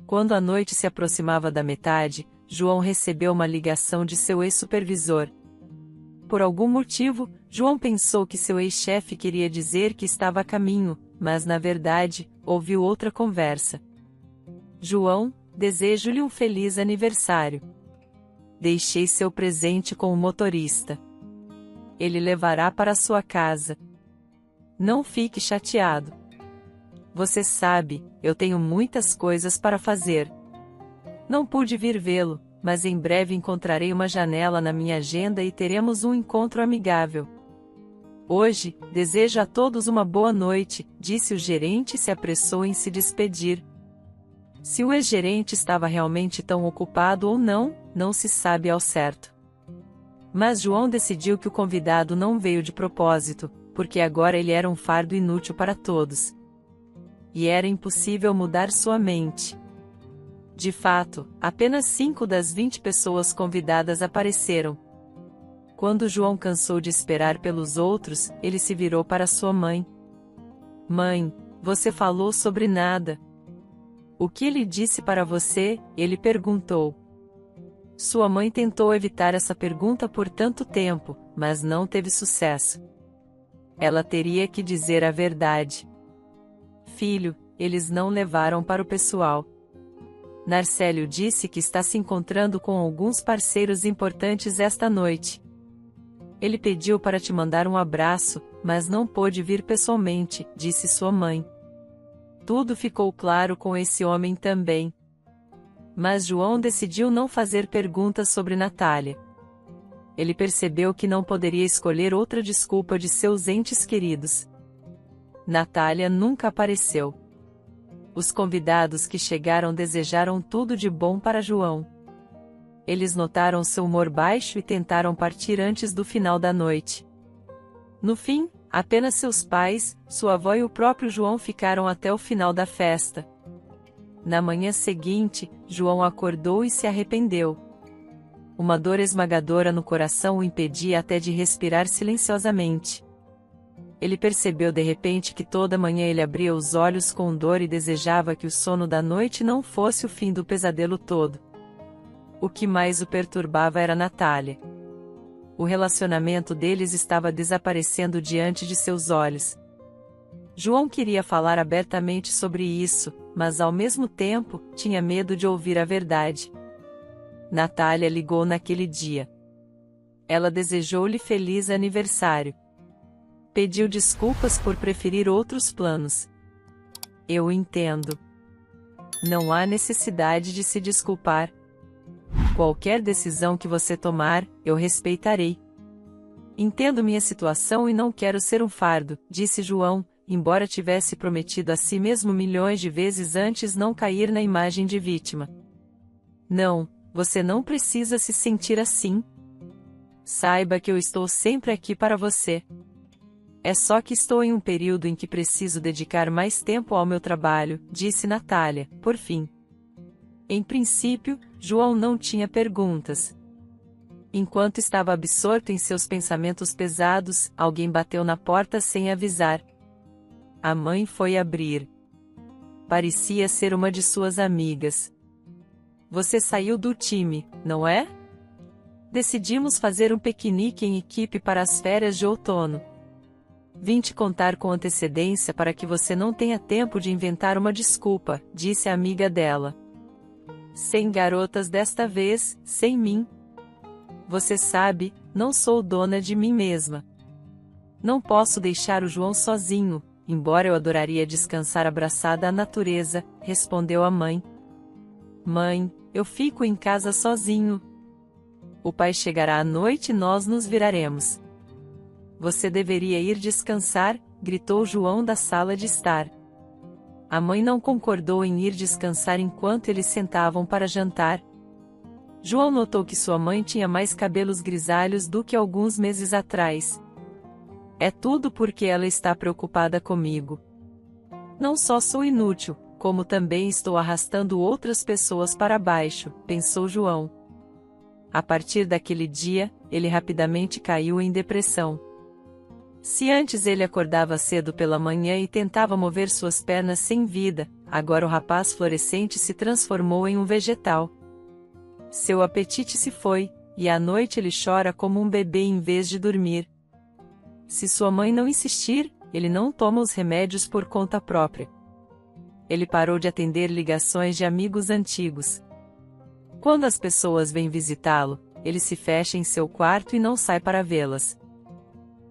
Quando a noite se aproximava da metade, João recebeu uma ligação de seu ex-supervisor. Por algum motivo, João pensou que seu ex-chefe queria dizer que estava a caminho, mas na verdade, ouviu outra conversa. João, desejo-lhe um feliz aniversário. Deixei seu presente com o motorista. Ele levará para sua casa. Não fique chateado. Você sabe, eu tenho muitas coisas para fazer. Não pude vir vê-lo, mas em breve encontrarei uma janela na minha agenda e teremos um encontro amigável. Hoje, desejo a todos uma boa noite, disse o gerente e se apressou em se despedir. Se o ex-gerente estava realmente tão ocupado ou não, não se sabe ao certo. Mas João decidiu que o convidado não veio de propósito, porque agora ele era um fardo inútil para todos. E era impossível mudar sua mente. De fato, apenas 5 das 20 pessoas convidadas apareceram. Quando João cansou de esperar pelos outros, ele se virou para sua mãe. Mãe, você falou sobre nada. O que ele disse para você? Ele perguntou. Sua mãe tentou evitar essa pergunta por tanto tempo, mas não teve sucesso. Ela teria que dizer a verdade. Filho, eles não levaram para o pessoal. Narcélio disse que está se encontrando com alguns parceiros importantes esta noite. Ele pediu para te mandar um abraço, mas não pôde vir pessoalmente, disse sua mãe. Tudo ficou claro com esse homem também. Mas João decidiu não fazer perguntas sobre Natália. Ele percebeu que não poderia escolher outra desculpa de seus entes queridos. Natália nunca apareceu. Os convidados que chegaram desejaram tudo de bom para João. Eles notaram seu humor baixo e tentaram partir antes do final da noite. No fim, apenas seus pais, sua avó e o próprio João ficaram até o final da festa. Na manhã seguinte, João acordou e se arrependeu. Uma dor esmagadora no coração o impedia até de respirar silenciosamente. Ele percebeu de repente que toda manhã ele abria os olhos com dor e desejava que o sono da noite não fosse o fim do pesadelo todo. O que mais o perturbava era Natália. O relacionamento deles estava desaparecendo diante de seus olhos. João queria falar abertamente sobre isso, mas ao mesmo tempo, tinha medo de ouvir a verdade. Natália ligou naquele dia. Ela desejou-lhe feliz aniversário. Pediu desculpas por preferir outros planos. Eu entendo. Não há necessidade de se desculpar. Qualquer decisão que você tomar, eu respeitarei. Entendo minha situação e não quero ser um fardo, disse João, embora tivesse prometido a si mesmo milhões de vezes antes não cair na imagem de vítima. Não, você não precisa se sentir assim. Saiba que eu estou sempre aqui para você. É só que estou em um período em que preciso dedicar mais tempo ao meu trabalho, disse Natália, por fim. Em princípio, João não tinha perguntas. Enquanto estava absorto em seus pensamentos pesados, alguém bateu na porta sem avisar. A mãe foi abrir. Parecia ser uma de suas amigas. Você saiu do time, não é? Decidimos fazer um piquenique em equipe para as férias de outono. Vim te contar com antecedência para que você não tenha tempo de inventar uma desculpa, disse a amiga dela. Sem garotas desta vez, sem mim. Você sabe, não sou dona de mim mesma. Não posso deixar o João sozinho, embora eu adoraria descansar abraçada à natureza, respondeu a mãe. Mãe, eu fico em casa sozinho. O pai chegará à noite e nós nos viraremos. Você deveria ir descansar, gritou João da sala de estar. A mãe não concordou em ir descansar enquanto eles sentavam para jantar. João notou que sua mãe tinha mais cabelos grisalhos do que alguns meses atrás. É tudo porque ela está preocupada comigo. Não só sou inútil, como também estou arrastando outras pessoas para baixo, pensou João. A partir daquele dia, ele rapidamente caiu em depressão. Se antes ele acordava cedo pela manhã e tentava mover suas pernas sem vida, agora o rapaz florescente se transformou em um vegetal. Seu apetite se foi, e à noite ele chora como um bebê em vez de dormir. Se sua mãe não insistir, ele não toma os remédios por conta própria. Ele parou de atender ligações de amigos antigos. Quando as pessoas vêm visitá-lo, ele se fecha em seu quarto e não sai para vê-las.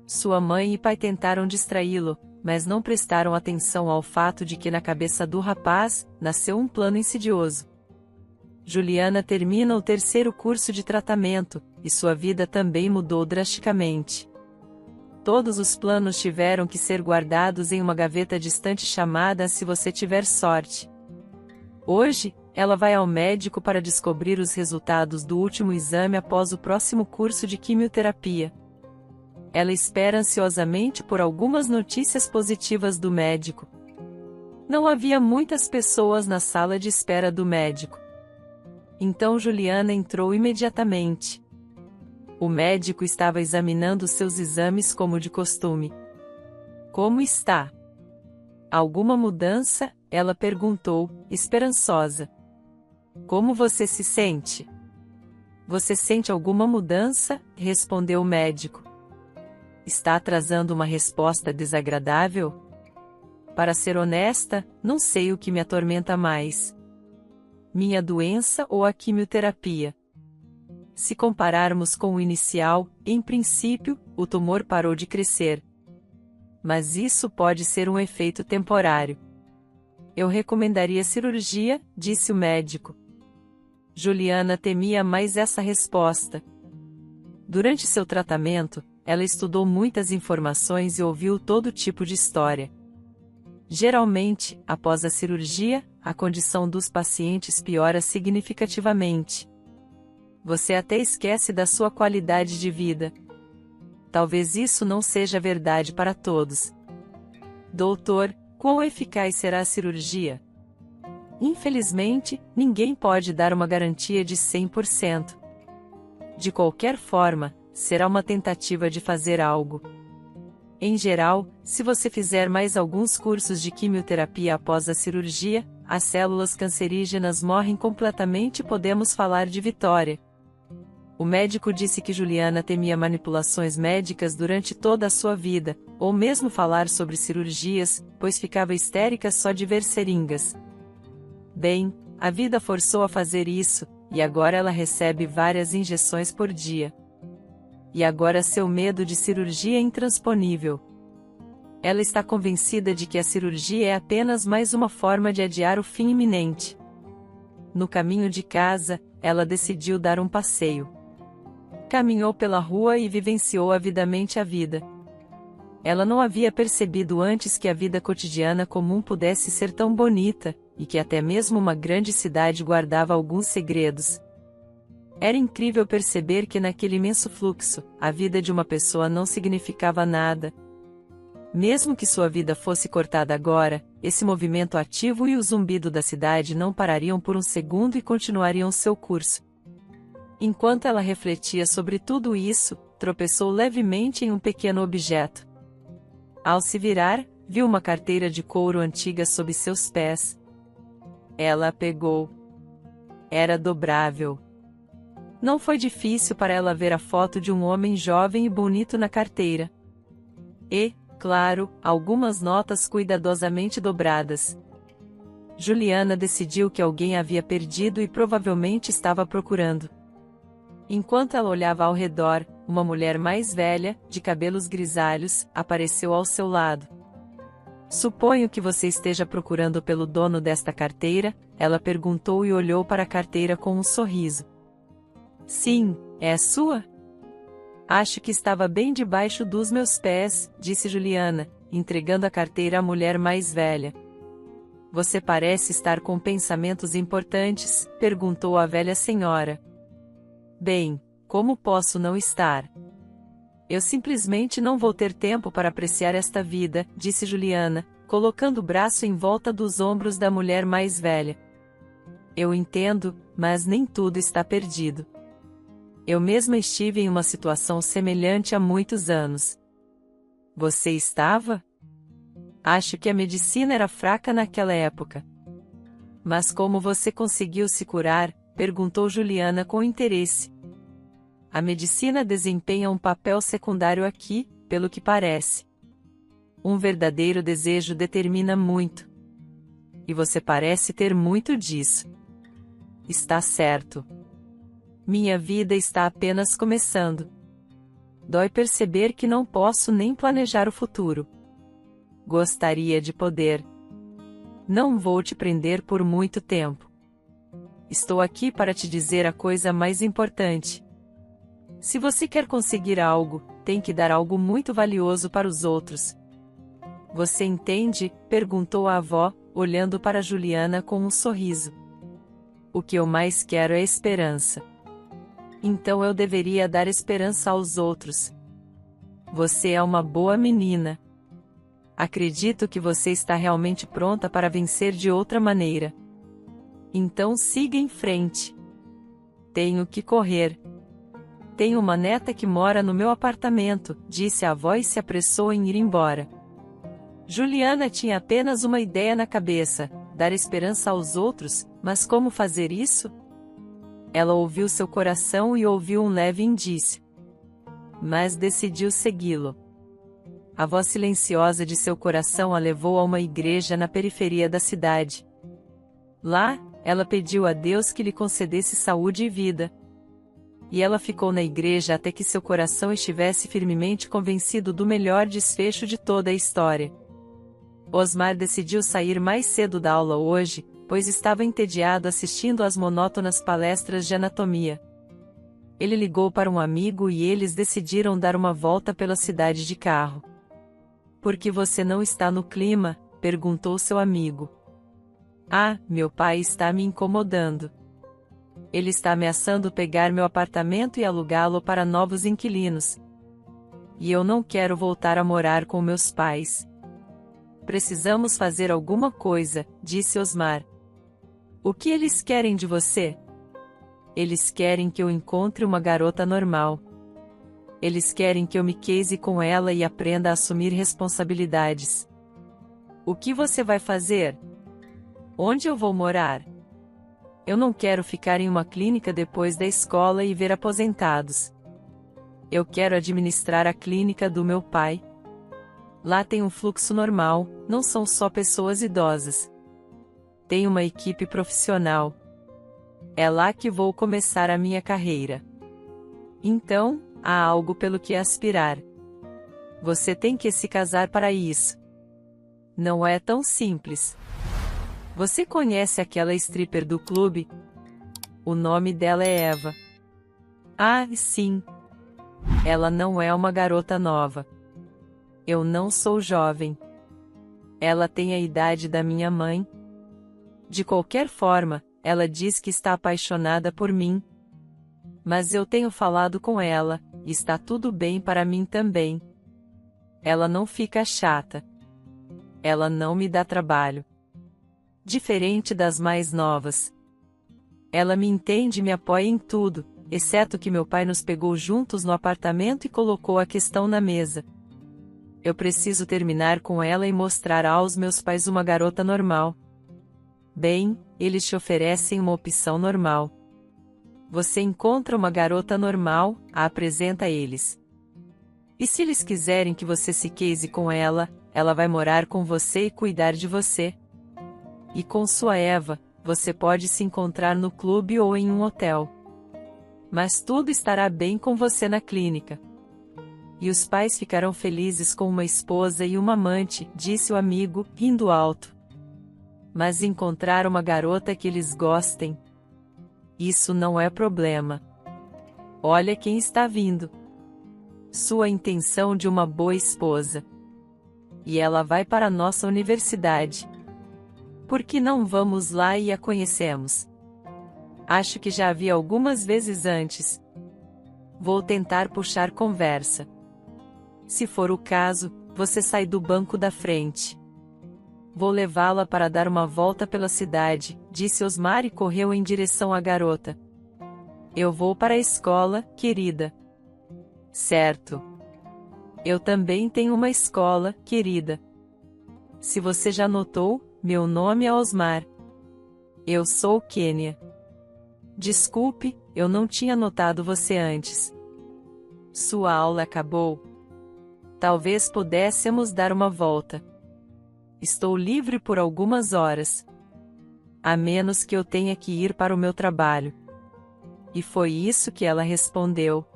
Sua mãe e pai tentaram distraí-lo, mas não prestaram atenção ao fato de que na cabeça do rapaz, nasceu um plano insidioso. Juliana termina o 3º curso de tratamento, e sua vida também mudou drasticamente. Todos os planos tiveram que ser guardados em uma gaveta distante chamada Se Você Tiver Sorte. Hoje, ela vai ao médico para descobrir os resultados do último exame após o próximo curso de quimioterapia. Ela espera ansiosamente por algumas notícias positivas do médico. Não havia muitas pessoas na sala de espera do médico. Então Juliana entrou imediatamente. O médico estava examinando seus exames como de costume. Como está? Alguma mudança? Ela perguntou, esperançosa. Como você se sente? Você sente alguma mudança? Respondeu o médico. Está atrasando uma resposta desagradável? Para ser honesta, não sei o que me atormenta mais. Minha doença ou a quimioterapia? Se compararmos com o inicial, em princípio, o tumor parou de crescer. Mas isso pode ser um efeito temporário. Eu recomendaria cirurgia, disse o médico. Juliana temia mais essa resposta. Durante seu tratamento, ela estudou muitas informações e ouviu todo tipo de história. Geralmente, após a cirurgia, a condição dos pacientes piora significativamente. Você até esquece da sua qualidade de vida. Talvez isso não seja verdade para todos. Doutor, quão eficaz será a cirurgia? Infelizmente, ninguém pode dar uma garantia de 100%. De qualquer forma, será uma tentativa de fazer algo. Em geral, se você fizer mais alguns cursos de quimioterapia após a cirurgia, as células cancerígenas morrem completamente e podemos falar de vitória. O médico disse que Juliana temia manipulações médicas durante toda a sua vida, ou mesmo falar sobre cirurgias, pois ficava histérica só de ver seringas. Bem, a vida forçou a fazer isso, e agora ela recebe várias injeções por dia. E agora seu medo de cirurgia é intransponível. Ela está convencida de que a cirurgia é apenas mais uma forma de adiar o fim iminente. No caminho de casa, ela decidiu dar um passeio. Caminhou pela rua e vivenciou avidamente a vida. Ela não havia percebido antes que a vida cotidiana comum pudesse ser tão bonita, e que até mesmo uma grande cidade guardava alguns segredos. Era incrível perceber que naquele imenso fluxo, a vida de uma pessoa não significava nada. Mesmo que sua vida fosse cortada agora, esse movimento ativo e o zumbido da cidade não parariam por um segundo e continuariam seu curso. Enquanto ela refletia sobre tudo isso, tropeçou levemente em um pequeno objeto. Ao se virar, viu uma carteira de couro antiga sob seus pés. Ela a pegou. Era dobrável. Não foi difícil para ela ver a foto de um homem jovem e bonito na carteira. E, claro, algumas notas cuidadosamente dobradas. Juliana decidiu que alguém a havia perdido e provavelmente estava procurando. Enquanto ela olhava ao redor, uma mulher mais velha, de cabelos grisalhos, apareceu ao seu lado. Suponho que você esteja procurando pelo dono desta carteira, ela perguntou e olhou para a carteira com um sorriso. Sim, é a sua? Acho que estava bem debaixo dos meus pés, disse Juliana, entregando a carteira à mulher mais velha. Você parece estar com pensamentos importantes, perguntou a velha senhora. Bem, como posso não estar? Eu simplesmente não vou ter tempo para apreciar esta vida, disse Juliana, colocando o braço em volta dos ombros da mulher mais velha. Eu entendo, mas nem tudo está perdido. Eu mesma estive em uma situação semelhante há muitos anos. Você estava? Acho que a medicina era fraca naquela época. Mas como você conseguiu se curar? Perguntou Juliana com interesse. A medicina desempenha um papel secundário aqui, pelo que parece. Um verdadeiro desejo determina muito. E você parece ter muito disso. Está certo. Minha vida está apenas começando. Dói perceber que não posso nem planejar o futuro. Gostaria de poder. Não vou te prender por muito tempo. Estou aqui para te dizer a coisa mais importante. Se você quer conseguir algo, tem que dar algo muito valioso para os outros. Você entende? Perguntou a avó, olhando para Juliana com um sorriso. O que eu mais quero é esperança. Então eu deveria dar esperança aos outros. Você é uma boa menina. Acredito que você está realmente pronta para vencer de outra maneira. Então siga em frente. Tenho que correr. Tenho uma neta que mora no meu apartamento, disse a avó e se apressou em ir embora. Juliana tinha apenas uma ideia na cabeça: dar esperança aos outros, mas como fazer isso? Ela ouviu seu coração e ouviu um leve indício. Mas decidiu segui-lo. A voz silenciosa de seu coração a levou a uma igreja na periferia da cidade. Lá, ela pediu a Deus que lhe concedesse saúde e vida. E ela ficou na igreja até que seu coração estivesse firmemente convencido do melhor desfecho de toda a história. Osmar decidiu sair mais cedo da aula hoje, pois estava entediado assistindo às monótonas palestras de anatomia. Ele ligou para um amigo e eles decidiram dar uma volta pela cidade de carro. Por que você não está no clima? Perguntou seu amigo. Ah, meu pai está me incomodando. Ele está ameaçando pegar meu apartamento e alugá-lo para novos inquilinos. E eu não quero voltar a morar com meus pais. Precisamos fazer alguma coisa, disse Osmar. O que eles querem de você? Eles querem que eu encontre uma garota normal. Eles querem que eu me case com ela e aprenda a assumir responsabilidades. O que você vai fazer? Onde eu vou morar? Eu não quero ficar em uma clínica depois da escola e ver aposentados. Eu quero administrar a clínica do meu pai. Lá tem um fluxo normal, não são só pessoas idosas. Tem uma equipe profissional. É lá que vou começar a minha carreira. Então, há algo pelo que aspirar. Você tem que se casar para isso. Não é tão simples. Você conhece aquela stripper do clube? O nome dela é Eva. Ah, sim. Ela não é uma garota nova. Eu não sou jovem. Ela tem a idade da minha mãe. De qualquer forma, ela diz que está apaixonada por mim. Mas eu tenho falado com ela, e está tudo bem para mim também. Ela não fica chata. Ela não me dá trabalho. Diferente das mais novas. Ela me entende e me apoia em tudo, exceto que meu pai nos pegou juntos no apartamento e colocou a questão na mesa. Eu preciso terminar com ela e mostrar aos meus pais uma garota normal. Bem, eles te oferecem uma opção normal. Você encontra uma garota normal, a apresenta a eles. E se eles quiserem que você se case com ela, ela vai morar com você e cuidar de você. E com sua Eva, você pode se encontrar no clube ou em um hotel. Mas tudo estará bem com você na clínica. E os pais ficarão felizes com uma esposa e uma amante, disse o amigo, rindo alto. Mas encontrar uma garota que eles gostem? Isso não é problema. Olha quem está vindo. Sua intenção de uma boa esposa. E ela vai para a nossa universidade. Por que não vamos lá e a conhecemos? Acho que já a vi algumas vezes antes. Vou tentar puxar conversa. Se for o caso, você sai do banco da frente. Vou levá-la para dar uma volta pela cidade, disse Osmar e correu em direção à garota. Eu vou para a escola, querida. Certo. Eu também tenho uma escola, querida. Se você já notou, meu nome é Osmar. Eu sou Kênia. Desculpe, eu não tinha notado você antes. Sua aula acabou? Talvez pudéssemos dar uma volta. Estou livre por algumas horas. A menos que eu tenha que ir para o meu trabalho. E foi isso que ela respondeu.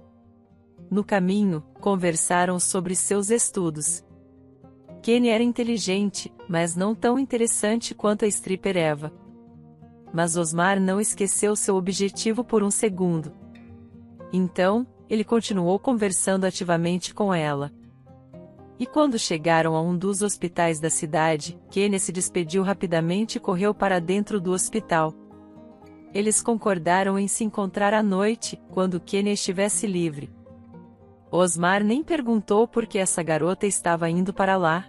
No caminho, conversaram sobre seus estudos. Kênia era inteligente, mas não tão interessante quanto a stripper Eva. Mas Osmar não esqueceu seu objetivo por um segundo. Então, ele continuou conversando ativamente com ela. E quando chegaram a um dos hospitais da cidade, Kênia se despediu rapidamente e correu para dentro do hospital. Eles concordaram em se encontrar à noite, quando Kênia estivesse livre. Osmar nem perguntou por que essa garota estava indo para lá.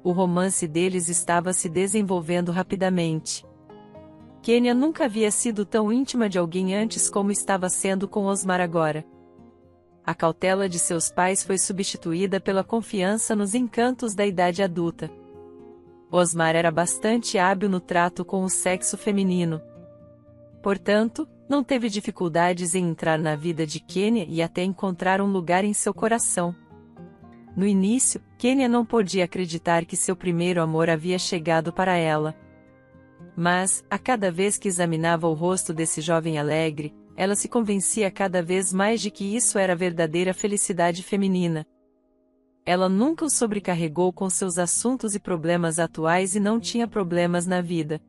O romance deles estava se desenvolvendo rapidamente. Kênia nunca havia sido tão íntima de alguém antes como estava sendo com Osmar agora. A cautela de seus pais foi substituída pela confiança nos encantos da idade adulta. Osmar era bastante hábil no trato com o sexo feminino. Portanto, não teve dificuldades em entrar na vida de Kênia e até encontrar um lugar em seu coração. No início, Kênia não podia acreditar que seu primeiro amor havia chegado para ela. Mas, a cada vez que examinava o rosto desse jovem alegre, ela se convencia cada vez mais de que isso era verdadeira felicidade feminina. Ela nunca o sobrecarregou com seus assuntos e problemas atuais e não tinha problemas na vida.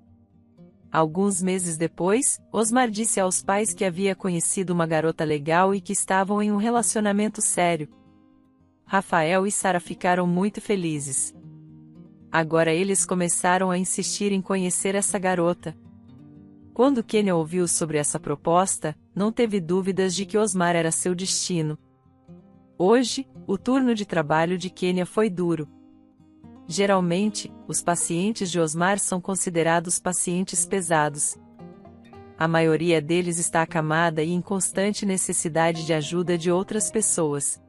Alguns meses depois, Osmar disse aos pais que havia conhecido uma garota legal e que estavam em um relacionamento sério. Rafael e Sara ficaram muito felizes. Agora eles começaram a insistir em conhecer essa garota. Quando Kênia ouviu sobre essa proposta, não teve dúvidas de que Osmar era seu destino. Hoje, o turno de trabalho de Kênia foi duro. Geralmente, os pacientes de Osmar são considerados pacientes pesados. A maioria deles está acamada e em constante necessidade de ajuda de outras pessoas.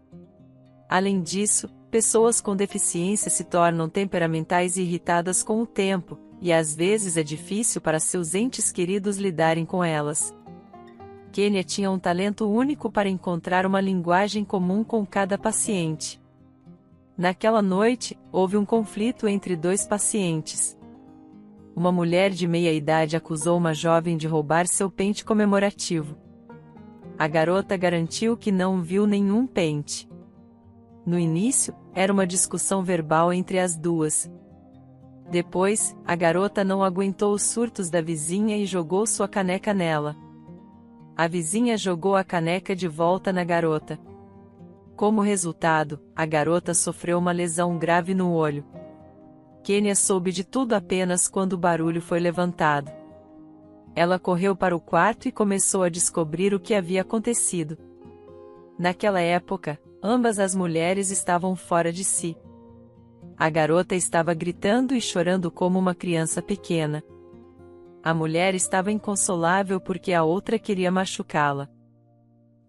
Além disso, pessoas com deficiência se tornam temperamentais e irritadas com o tempo, e às vezes é difícil para seus entes queridos lidarem com elas. Kênia tinha um talento único para encontrar uma linguagem comum com cada paciente. Naquela noite, houve um conflito entre dois pacientes. Uma mulher de meia-idade acusou uma jovem de roubar seu pente comemorativo. A garota garantiu que não viu nenhum pente. No início, era uma discussão verbal entre as duas. Depois, a garota não aguentou os surtos da vizinha e jogou sua caneca nela. A vizinha jogou a caneca de volta na garota. Como resultado, a garota sofreu uma lesão grave no olho. Kênia soube de tudo apenas quando o barulho foi levantado. Ela correu para o quarto e começou a descobrir o que havia acontecido. Naquela época, ambas as mulheres estavam fora de si. A garota estava gritando e chorando como uma criança pequena. A mulher estava inconsolável porque a outra queria machucá-la.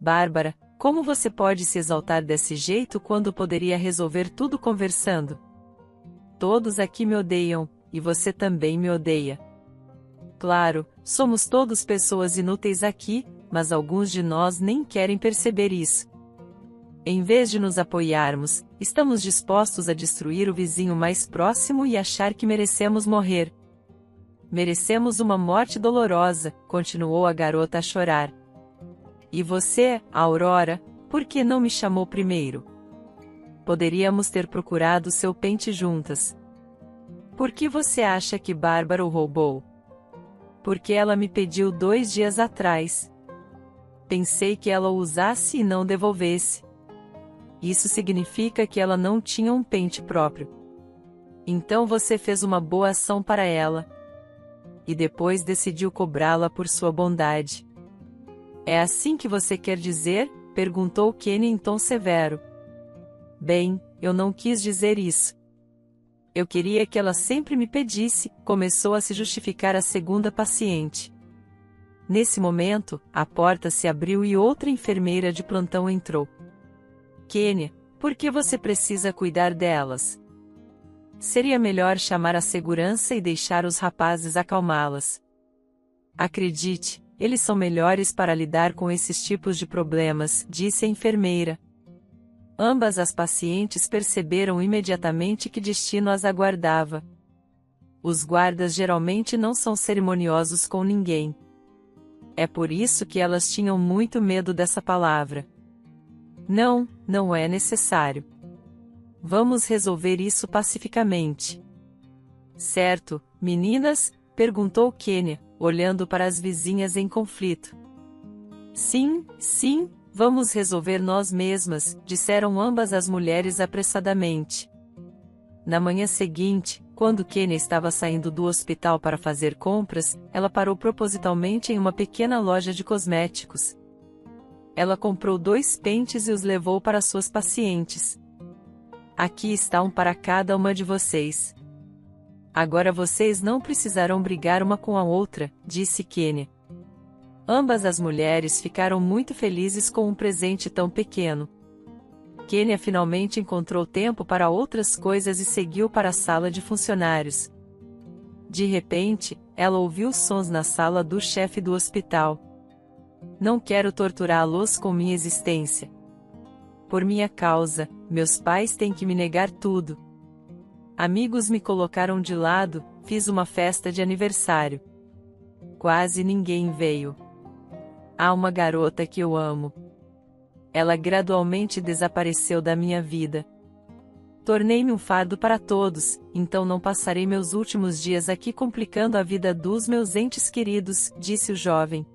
Bárbara, como você pode se exaltar desse jeito quando poderia resolver tudo conversando? Todos aqui me odeiam, e você também me odeia. Claro, somos todos pessoas inúteis aqui, mas alguns de nós nem querem perceber isso. Em vez de nos apoiarmos, estamos dispostos a destruir o vizinho mais próximo e achar que merecemos morrer. Merecemos uma morte dolorosa, continuou a garota a chorar. E você, Aurora, por que não me chamou primeiro? Poderíamos ter procurado seu pente juntas. Por que você acha que Bárbara o roubou? Porque ela me pediu 2 dias atrás. Pensei que ela o usasse e não devolvesse. Isso significa que ela não tinha um pente próprio. Então você fez uma boa ação para ela. E depois decidiu cobrá-la por sua bondade. É assim que você quer dizer? Perguntou Kênia em tom severo. Bem, eu não quis dizer isso. Eu queria que ela sempre me pedisse, começou a se justificar a segunda paciente. Nesse momento, a porta se abriu e outra enfermeira de plantão entrou. Kênia, por que você precisa cuidar delas? Seria melhor chamar a segurança e deixar os rapazes acalmá-las. Acredite, eles são melhores para lidar com esses tipos de problemas, disse a enfermeira. Ambas as pacientes perceberam imediatamente que destino as aguardava. Os guardas geralmente não são cerimoniosos com ninguém. É por isso que elas tinham muito medo dessa palavra. Não, não é necessário. Vamos resolver isso pacificamente. Certo, meninas? Perguntou Kênia, olhando para as vizinhas em conflito. Sim, sim, vamos resolver nós mesmas, disseram ambas as mulheres apressadamente. Na manhã seguinte, quando Kênia estava saindo do hospital para fazer compras, ela parou propositalmente em uma pequena loja de cosméticos. Ela comprou 2 pentes e os levou para suas pacientes. Aqui está um para cada uma de vocês. Agora vocês não precisarão brigar uma com a outra, disse Kênia. Ambas as mulheres ficaram muito felizes com um presente tão pequeno. Kênia finalmente encontrou tempo para outras coisas e seguiu para a sala de funcionários. De repente, ela ouviu sons na sala do chefe do hospital. Não quero torturá-los com minha existência. Por minha causa, meus pais têm que me negar tudo. Amigos me colocaram de lado, fiz uma festa de aniversário. Quase ninguém veio. Há uma garota que eu amo. Ela gradualmente desapareceu da minha vida. Tornei-me um fardo para todos, então não passarei meus últimos dias aqui complicando a vida dos meus entes queridos, disse o jovem.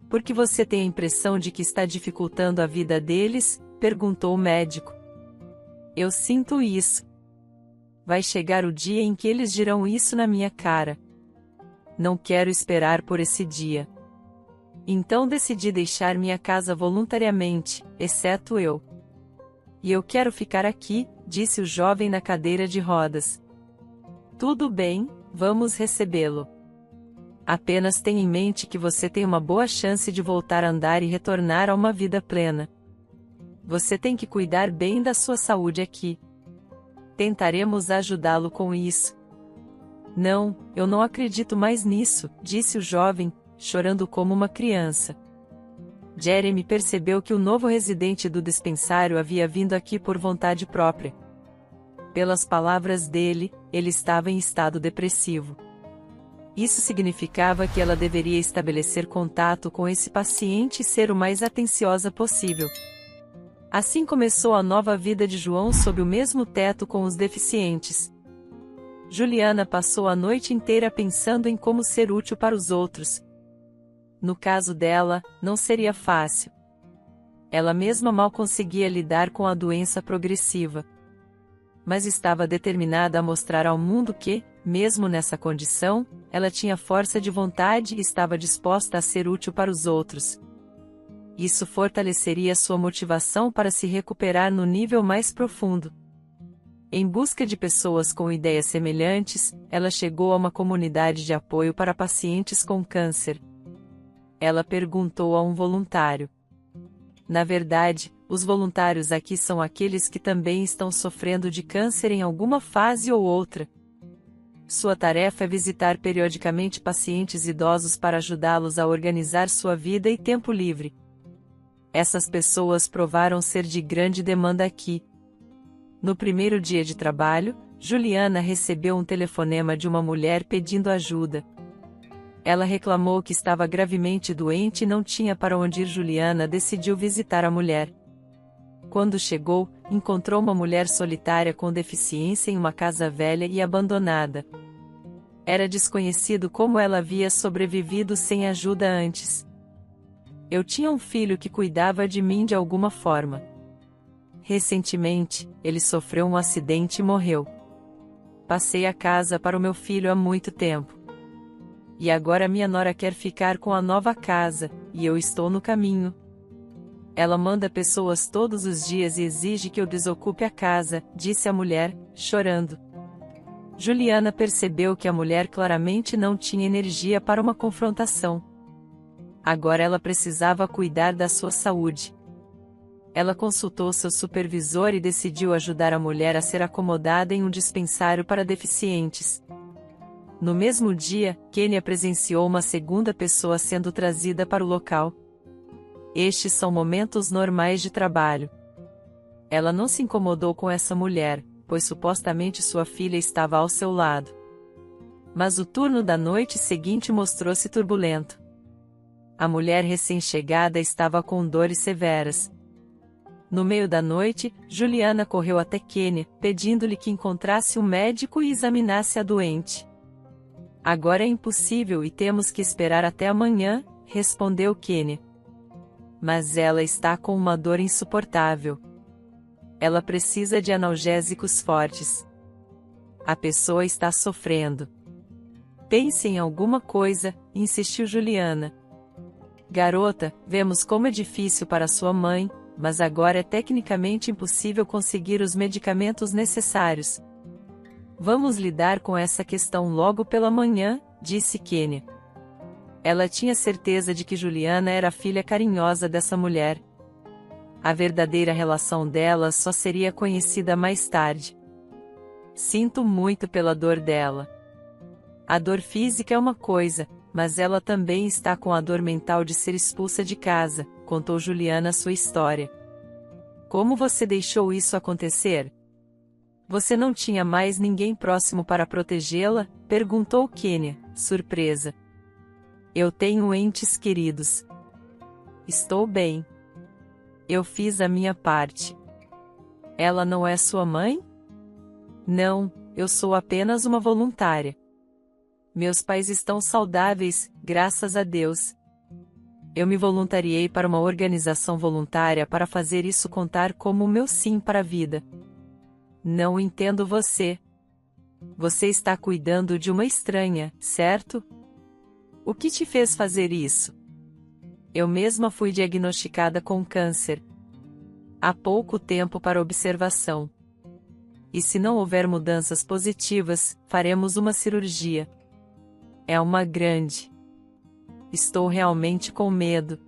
Por que você tem a impressão de que está dificultando a vida deles? Perguntou o médico. Eu sinto isso. Vai chegar o dia em que eles dirão isso na minha cara. Não quero esperar por esse dia. Então decidi deixar minha casa voluntariamente, exceto eu. E eu quero ficar aqui, disse o jovem na cadeira de rodas. Tudo bem, vamos recebê-lo. Apenas tenha em mente que você tem uma boa chance de voltar a andar e retornar a uma vida plena. Você tem que cuidar bem da sua saúde aqui. Tentaremos ajudá-lo com isso. Não, eu não acredito mais nisso, disse o jovem, chorando como uma criança. Jeremy percebeu que o novo residente do dispensário havia vindo aqui por vontade própria. Pelas palavras dele, ele estava em estado depressivo. Isso significava que ela deveria estabelecer contato com esse paciente e ser o mais atenciosa possível. Assim começou a nova vida de João sob o mesmo teto com os deficientes. Juliana passou a noite inteira pensando em como ser útil para os outros. No caso dela, não seria fácil. Ela mesma mal conseguia lidar com a doença progressiva. Mas estava determinada a mostrar ao mundo que, mesmo nessa condição, ela tinha força de vontade e estava disposta a ser útil para os outros. Isso fortaleceria sua motivação para se recuperar no nível mais profundo. Em busca de pessoas com ideias semelhantes, ela chegou a uma comunidade de apoio para pacientes com câncer. Ela perguntou a um voluntário. Na verdade, os voluntários aqui são aqueles que também estão sofrendo de câncer em alguma fase ou outra. Sua tarefa é visitar periodicamente pacientes idosos para ajudá-los a organizar sua vida e tempo livre. Essas pessoas provaram ser de grande demanda aqui. No primeiro dia de trabalho, Juliana recebeu um telefonema de uma mulher pedindo ajuda. Ela reclamou que estava gravemente doente e não tinha para onde ir. Juliana decidiu visitar a mulher. Quando chegou, encontrou uma mulher solitária com deficiência em uma casa velha e abandonada. Era desconhecido como ela havia sobrevivido sem ajuda antes. Eu tinha um filho que cuidava de mim de alguma forma. Recentemente, ele sofreu um acidente e morreu. Passei a casa para o meu filho há muito tempo. E agora minha nora quer ficar com a nova casa, e eu estou no caminho. Ela manda pessoas todos os dias e exige que eu desocupe a casa, disse a mulher, chorando. Juliana percebeu que a mulher claramente não tinha energia para uma confrontação. Agora ela precisava cuidar da sua saúde. Ela consultou seu supervisor e decidiu ajudar a mulher a ser acomodada em um dispensário para deficientes. No mesmo dia, Kênia presenciou uma segunda pessoa sendo trazida para o local. Estes são momentos normais de trabalho. Ela não se incomodou com essa mulher, pois supostamente sua filha estava ao seu lado. Mas o turno da noite seguinte mostrou-se turbulento. A mulher recém-chegada estava com dores severas. No meio da noite, Juliana correu até Kênia, pedindo-lhe que encontrasse um médico e examinasse a doente. Agora é impossível e temos que esperar até amanhã, respondeu Kênia. Mas ela está com uma dor insuportável. Ela precisa de analgésicos fortes. A pessoa está sofrendo. Pense em alguma coisa, insistiu Juliana. Garota, vemos como é difícil para sua mãe, mas agora é tecnicamente impossível conseguir os medicamentos necessários. Vamos lidar com essa questão logo pela manhã, disse Kênia. Ela tinha certeza de que Juliana era a filha carinhosa dessa mulher. A verdadeira relação delas só seria conhecida mais tarde. Sinto muito pela dor dela. A dor física é uma coisa, mas ela também está com a dor mental de ser expulsa de casa, contou Juliana sua história. Como você deixou isso acontecer? Você não tinha mais ninguém próximo para protegê-la? Perguntou Kênia, surpresa. Eu tenho entes queridos. Estou bem. Eu fiz a minha parte. Ela não é sua mãe? Não, eu sou apenas uma voluntária. Meus pais estão saudáveis, graças a Deus. Eu me voluntariei para uma organização voluntária para fazer isso contar como o meu sim para a vida. Não entendo você. Você está cuidando de uma estranha, certo? O que te fez fazer isso? Eu mesma fui diagnosticada com câncer. Há pouco tempo para observação. E se não houver mudanças positivas, faremos uma cirurgia. É uma grande. Estou realmente com medo.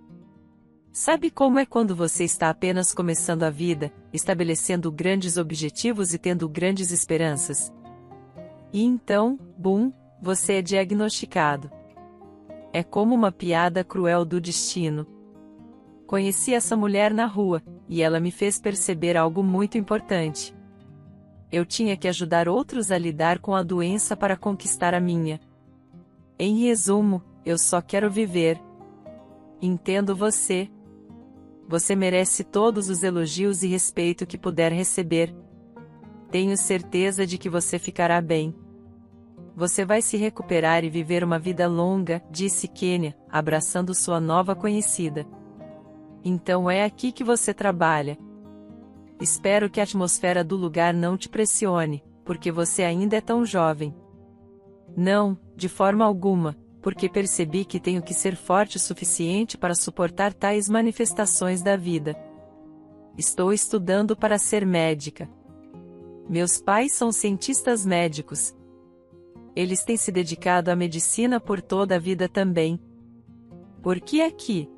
Sabe como é quando você está apenas começando a vida, estabelecendo grandes objetivos e tendo grandes esperanças? E então, bum, você é diagnosticado. É como uma piada cruel do destino. Conheci essa mulher na rua, e ela me fez perceber algo muito importante. Eu tinha que ajudar outros a lidar com a doença para conquistar a minha. Em resumo, eu só quero viver. Entendo você. Você merece todos os elogios e respeito que puder receber. Tenho certeza de que você ficará bem. Você vai se recuperar e viver uma vida longa, disse Kênia, abraçando sua nova conhecida. Então é aqui que você trabalha. Espero que a atmosfera do lugar não te pressione, porque você ainda é tão jovem. Não, de forma alguma, porque percebi que tenho que ser forte o suficiente para suportar tais manifestações da vida. Estou estudando para ser médica. Meus pais são cientistas médicos. Eles têm se dedicado à medicina por toda a vida também. Por que aqui?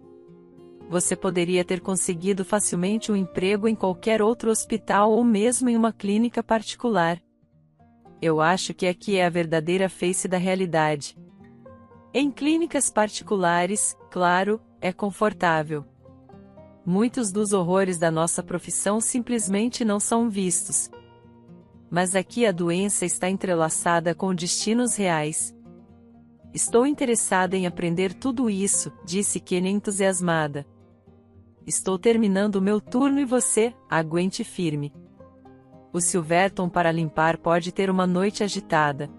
Você poderia ter conseguido facilmente um emprego em qualquer outro hospital ou mesmo em uma clínica particular. Eu acho que aqui é a verdadeira face da realidade. Em clínicas particulares, claro, é confortável. Muitos dos horrores da nossa profissão simplesmente não são vistos. Mas aqui a doença está entrelaçada com destinos reais. Estou interessada em aprender tudo isso, disse Kênia entusiasmada. Estou terminando o meu turno e você, aguente firme. O Silverton para limpar pode ter uma noite agitada.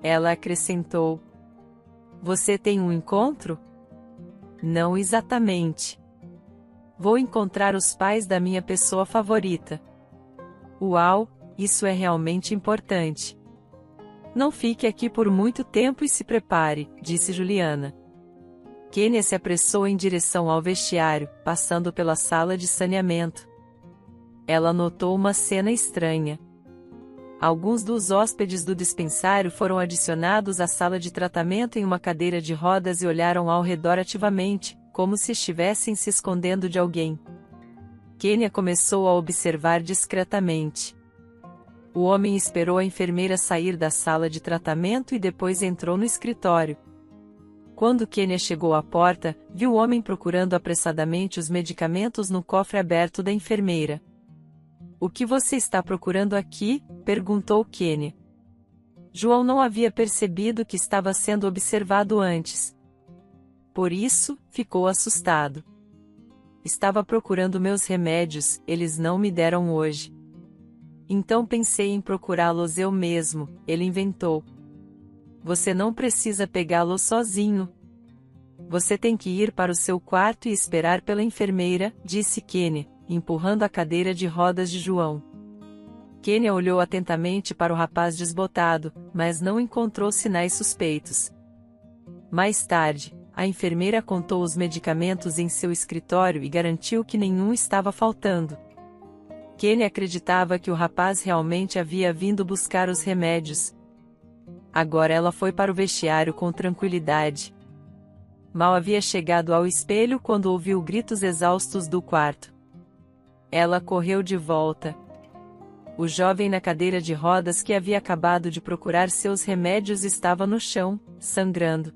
Ela acrescentou. Você tem um encontro? Não exatamente. Vou encontrar os pais da minha pessoa favorita. Uau, isso é realmente importante. Não fique aqui por muito tempo e se prepare, disse Juliana. Kênia se apressou em direção ao vestiário, passando pela sala de saneamento. Ela notou uma cena estranha. Alguns dos hóspedes do dispensário foram adicionados à sala de tratamento em uma cadeira de rodas e olharam ao redor ativamente, como se estivessem se escondendo de alguém. Kênia começou a observar discretamente. O homem esperou a enfermeira sair da sala de tratamento e depois entrou no escritório. Quando Kênia chegou à porta, viu o homem procurando apressadamente os medicamentos no cofre aberto da enfermeira. O que você está procurando aqui? Perguntou Kênia. João não havia percebido que estava sendo observado antes. Por isso, ficou assustado. Estava procurando meus remédios, eles não me deram hoje. Então pensei em procurá-los eu mesmo, ele inventou. Você não precisa pegá-los sozinho. Você tem que ir para o seu quarto e esperar pela enfermeira, disse Kênia, empurrando a cadeira de rodas de João. Kênia olhou atentamente para o rapaz desbotado, mas não encontrou sinais suspeitos. Mais tarde, a enfermeira contou os medicamentos em seu escritório e garantiu que nenhum estava faltando. Kênia acreditava que o rapaz realmente havia vindo buscar os remédios. Agora ela foi para o vestiário com tranquilidade. Mal havia chegado ao espelho quando ouviu gritos exaustos do quarto. Ela correu de volta. O jovem na cadeira de rodas que havia acabado de procurar seus remédios estava no chão, sangrando.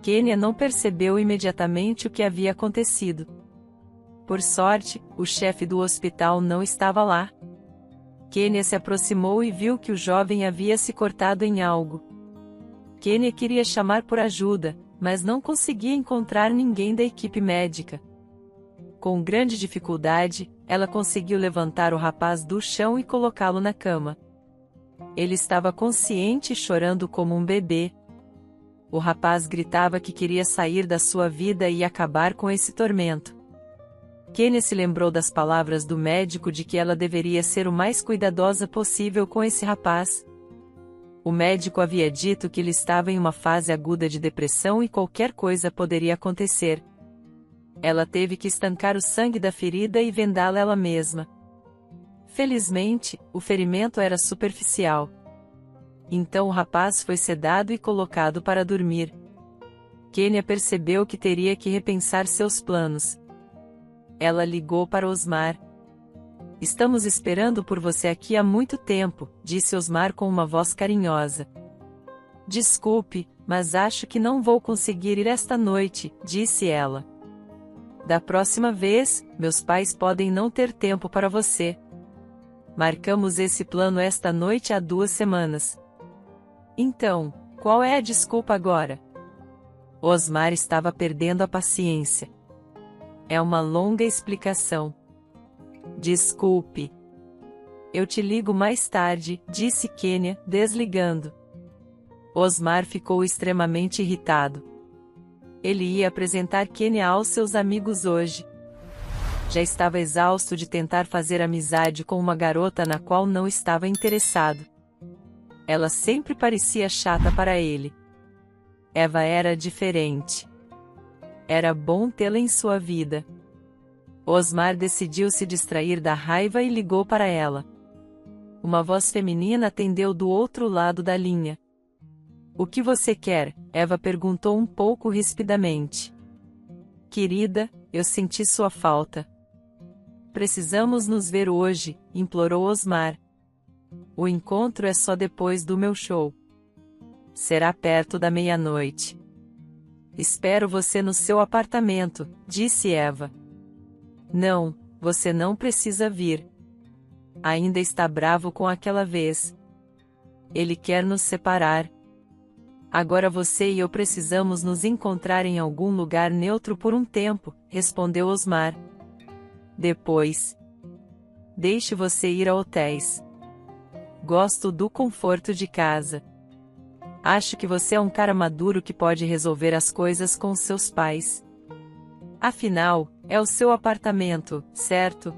Kênia não percebeu imediatamente o que havia acontecido. Por sorte, o chefe do hospital não estava lá. Kênia se aproximou e viu que o jovem havia se cortado em algo. Kênia queria chamar por ajuda, mas não conseguia encontrar ninguém da equipe médica. Com grande dificuldade, ela conseguiu levantar o rapaz do chão e colocá-lo na cama. Ele estava consciente e chorando como um bebê. O rapaz gritava que queria sair da sua vida e acabar com esse tormento. Kênia se lembrou das palavras do médico de que ela deveria ser o mais cuidadosa possível com esse rapaz. O médico havia dito que ele estava em uma fase aguda de depressão e qualquer coisa poderia acontecer. Ela teve que estancar o sangue da ferida e vendá-la ela mesma. Felizmente, o ferimento era superficial. Então o rapaz foi sedado e colocado para dormir. Kênia percebeu que teria que repensar seus planos. Ela ligou para Osmar. Estamos esperando por você aqui há muito tempo, disse Osmar com uma voz carinhosa. Desculpe, mas acho que não vou conseguir ir esta noite, disse ela. Da próxima vez, meus pais podem não ter tempo para você. Marcamos esse plano esta noite há 2 semanas. Então, qual é a desculpa agora? Osmar estava perdendo a paciência. É uma longa explicação. Desculpe. Eu te ligo mais tarde, disse Kênia, desligando. Osmar ficou extremamente irritado. Ele ia apresentar Kênia aos seus amigos hoje. Já estava exausto de tentar fazer amizade com uma garota na qual não estava interessado. Ela sempre parecia chata para ele. Eva era diferente. Era bom tê-la em sua vida. Osmar decidiu se distrair da raiva e ligou para ela. Uma voz feminina atendeu do outro lado da linha. O que você quer? Eva perguntou um pouco rispidamente. Querida, eu senti sua falta. Precisamos nos ver hoje, implorou Osmar. O encontro é só depois do meu show. Será perto da meia-noite. Espero você no seu apartamento, disse Eva. Não, você não precisa vir. Ainda está bravo com aquela vez. Ele quer nos separar. Agora você e eu precisamos nos encontrar em algum lugar neutro por um tempo, respondeu Osmar. Depois. Deixe você ir a hotéis. Gosto do conforto de casa. Acho que você é um cara maduro que pode resolver as coisas com seus pais. Afinal, é o seu apartamento, certo?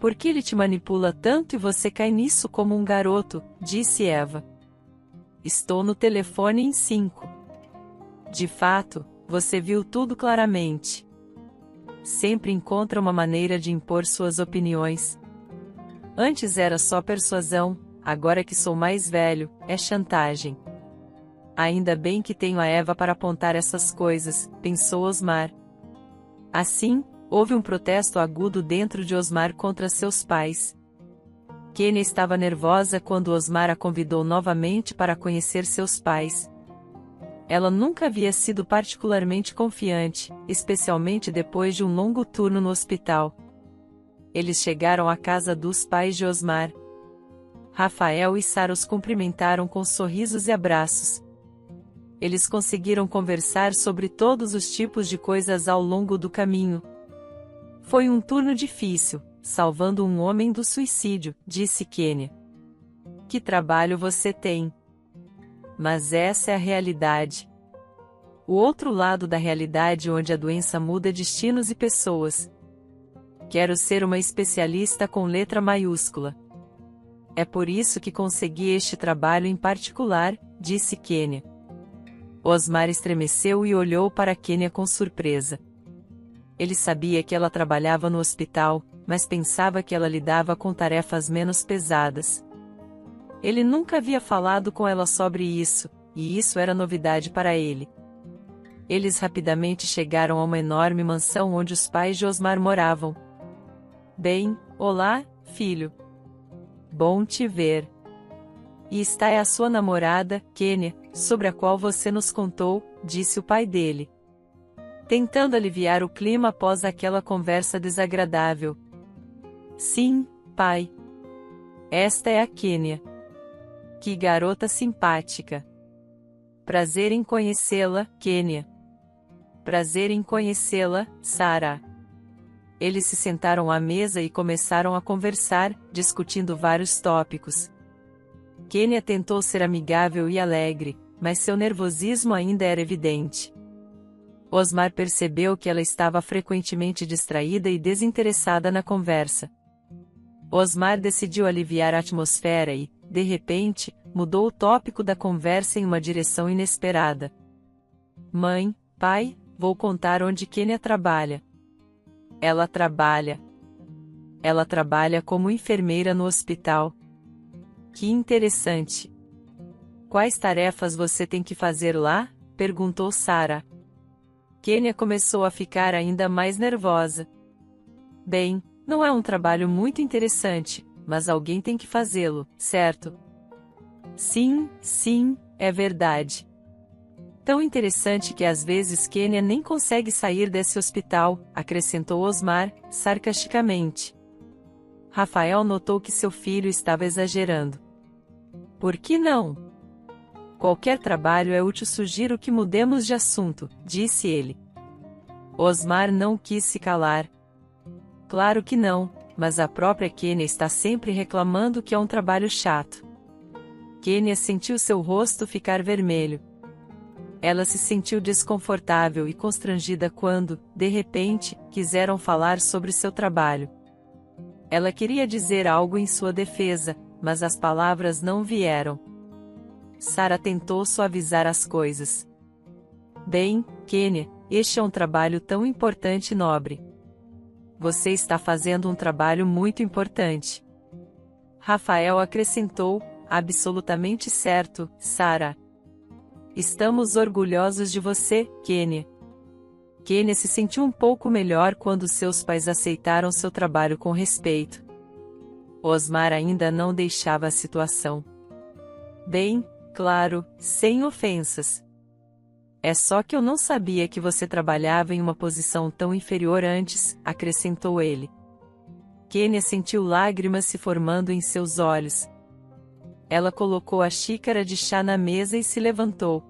Por que ele te manipula tanto e você cai nisso como um garoto? Disse Eva. Estou no telefone em 5. De fato, você viu tudo claramente. Sempre encontra uma maneira de impor suas opiniões. Antes era só persuasão, agora que sou mais velho, é chantagem. Ainda bem que tenho a Eva para apontar essas coisas, pensou Osmar. Assim, houve um protesto agudo dentro de Osmar contra seus pais. Kênia estava nervosa quando Osmar a convidou novamente para conhecer seus pais. Ela nunca havia sido particularmente confiante, especialmente depois de um longo turno no hospital. Eles chegaram à casa dos pais de Osmar. Rafael e Sara os cumprimentaram com sorrisos e abraços. Eles conseguiram conversar sobre todos os tipos de coisas ao longo do caminho. Foi um turno difícil, salvando um homem do suicídio, disse Kênia. Que trabalho você tem? Mas essa é a realidade. O outro lado da realidade onde a doença muda destinos e pessoas. Quero ser uma especialista com letra maiúscula. É por isso que consegui este trabalho em particular, disse Kênia. Osmar estremeceu e olhou para Kênia com surpresa. Ele sabia que ela trabalhava no hospital, mas pensava que ela lidava com tarefas menos pesadas. Ele nunca havia falado com ela sobre isso, e isso era novidade para ele. Eles rapidamente chegaram a uma enorme mansão onde os pais de Osmar moravam. Bem, olá, filho. Bom te ver. E esta é a sua namorada, Kênia, sobre a qual você nos contou, disse o pai dele. Tentando aliviar o clima após aquela conversa desagradável. Sim, pai. Esta é a Kênia. Que garota simpática. Prazer em conhecê-la, Kênia. Prazer em conhecê-la, Sara. Eles se sentaram à mesa e começaram a conversar, discutindo vários tópicos. Kênia tentou ser amigável e alegre, mas seu nervosismo ainda era evidente. Osmar percebeu que ela estava frequentemente distraída e desinteressada na conversa. Osmar decidiu aliviar a atmosfera e, de repente, mudou o tópico da conversa em uma direção inesperada. Mãe, pai, vou contar onde Kênia trabalha. Ela trabalha. Ela trabalha como enfermeira no hospital. Que interessante. Quais tarefas você tem que fazer lá? Perguntou Sara. Kênia começou a ficar ainda mais nervosa. Bem, Não é um trabalho muito interessante, mas alguém tem que fazê-lo, certo? Sim, sim, é verdade. Tão interessante que às vezes Kênia nem consegue sair desse hospital, acrescentou Osmar, sarcasticamente. Rafael notou que seu filho estava exagerando. Por que não? Qualquer trabalho é útil. Sugiro que mudemos de assunto, disse ele. Osmar não quis se calar. Claro que não, mas a própria Kênia está sempre reclamando que é um trabalho chato. Kênia sentiu seu rosto ficar vermelho. Ela se sentiu desconfortável e constrangida quando, de repente, quiseram falar sobre seu trabalho. Ela queria dizer algo em sua defesa, mas as palavras não vieram. Sara tentou suavizar as coisas. Bem, Kênia, este é um trabalho tão importante e nobre. Você está fazendo um trabalho muito importante. Rafael acrescentou, absolutamente certo, Sara. Estamos orgulhosos de você, Kênia. Kênia se sentiu um pouco melhor quando seus pais aceitaram seu trabalho com respeito. Osmar ainda não deixava a situação. Bem, claro, sem ofensas. É só que eu não sabia que você trabalhava em uma posição tão inferior antes, acrescentou ele. Kênia sentiu lágrimas se formando em seus olhos. Ela colocou a xícara de chá na mesa e se levantou.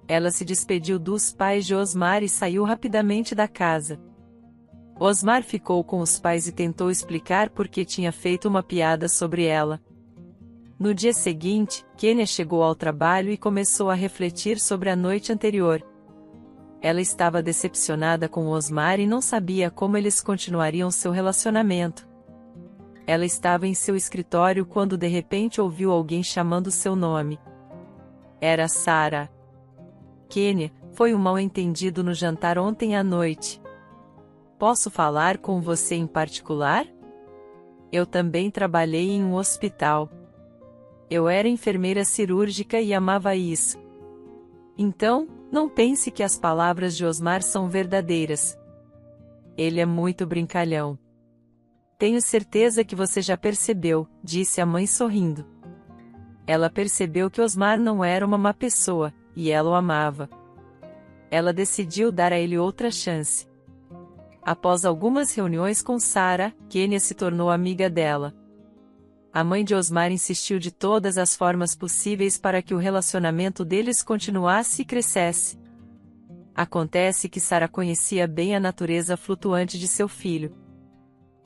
Ela se despediu dos pais de Osmar e saiu rapidamente da casa. Osmar ficou com os pais e tentou explicar por que tinha feito uma piada sobre ela. No dia seguinte, Kênia chegou ao trabalho e começou a refletir sobre a noite anterior. Ela estava decepcionada com Osmar e não sabia como eles continuariam seu relacionamento. Ela estava em seu escritório quando de repente ouviu alguém chamando seu nome. Era Sara. Kênia, foi um mal-entendido no jantar ontem à noite. Posso falar com você em particular? Eu também trabalhei em um hospital. Eu era enfermeira cirúrgica e amava isso. Então, não pense que as palavras de Osmar são verdadeiras. Ele é muito brincalhão. Tenho certeza que você já percebeu, disse a mãe sorrindo. Ela percebeu que Osmar não era uma má pessoa, e ela o amava. Ela decidiu dar a ele outra chance. Após algumas reuniões com Sara, Kênia se tornou amiga dela. A mãe de Osmar insistiu de todas as formas possíveis para que o relacionamento deles continuasse e crescesse. Acontece que Sara conhecia bem a natureza flutuante de seu filho.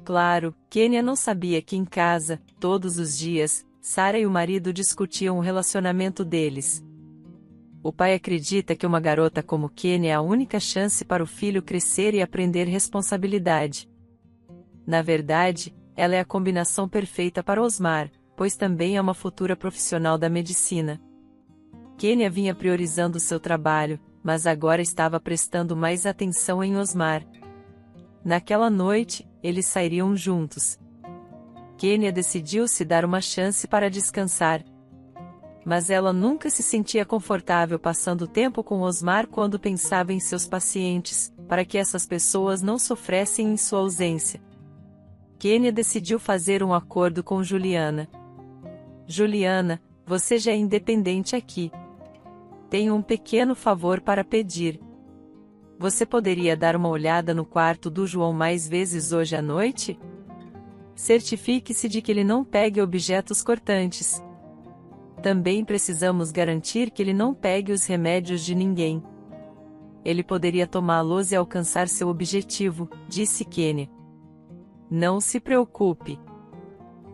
Claro, Kênia não sabia que em casa, todos os dias, Sara e o marido discutiam o relacionamento deles. O pai acredita que uma garota como Kênia é a única chance para o filho crescer e aprender responsabilidade. Na verdade, ela é a combinação perfeita para Osmar, pois também é uma futura profissional da medicina. Kênia vinha priorizando seu trabalho, mas agora estava prestando mais atenção em Osmar. Naquela noite, eles sairiam juntos. Kênia decidiu se dar uma chance para descansar. Mas ela nunca se sentia confortável passando tempo com Osmar quando pensava em seus pacientes, para que essas pessoas não sofressem em sua ausência. Kênia decidiu fazer um acordo com Juliana. Juliana, você já é independente aqui. Tenho um pequeno favor para pedir. Você poderia dar uma olhada no quarto do João mais vezes hoje à noite? Certifique-se de que ele não pegue objetos cortantes. Também precisamos garantir que ele não pegue os remédios de ninguém. Ele poderia tomá-los e alcançar seu objetivo, disse Kênia. Não se preocupe.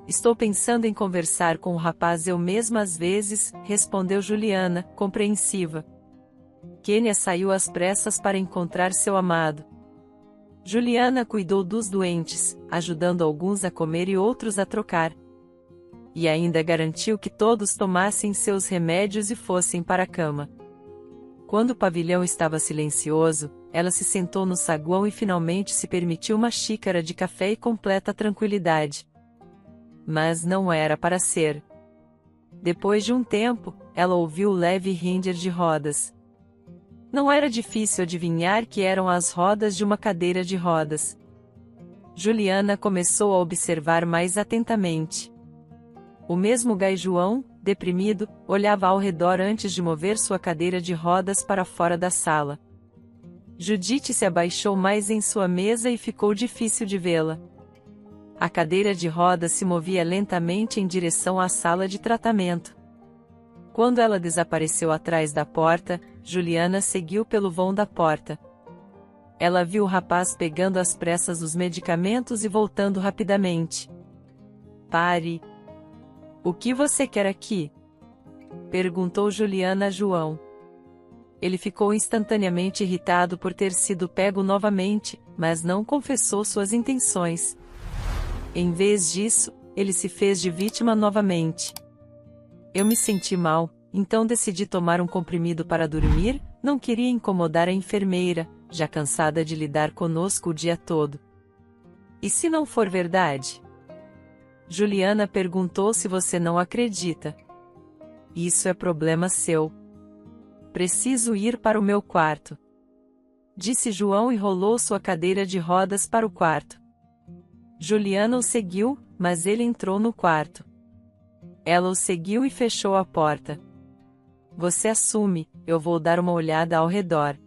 Estou pensando em conversar com o rapaz eu mesma às vezes, respondeu Juliana, compreensiva. Kênia saiu às pressas para encontrar seu amado. Juliana cuidou dos doentes, ajudando alguns a comer e outros a trocar. E ainda garantiu que todos tomassem seus remédios e fossem para a cama. Quando o pavilhão estava silencioso, ela se sentou no saguão e finalmente se permitiu uma xícara de café e completa tranquilidade. Mas não era para ser. Depois de um tempo, ela ouviu o leve ringer de rodas. Não era difícil adivinhar que eram as rodas de uma cadeira de rodas. Juliana começou a observar mais atentamente. O mesmo Gai João, deprimido, olhava ao redor antes de mover sua cadeira de rodas para fora da sala. Judite se abaixou mais em sua mesa e ficou difícil de vê-la. A cadeira de rodas se movia lentamente em direção à sala de tratamento. Quando ela desapareceu atrás da porta, Juliana seguiu pelo vão da porta. Ela viu o rapaz pegando às pressas os medicamentos e voltando rapidamente. Pare! O que você quer aqui? Perguntou Juliana a João. Ele ficou instantaneamente irritado por ter sido pego novamente, mas não confessou suas intenções. Em vez disso, ele se fez de vítima novamente. Eu me senti mal, então decidi tomar um comprimido para dormir, não queria incomodar a enfermeira, já cansada de lidar conosco o dia todo. E se não for verdade? Juliana perguntou se você não acredita. Isso é problema seu. Preciso ir para o meu quarto. Disse João e rolou sua cadeira de rodas para o quarto. Juliana o seguiu, mas ele entrou no quarto. Ela o seguiu e fechou a porta. Você assume, eu vou dar uma olhada ao redor.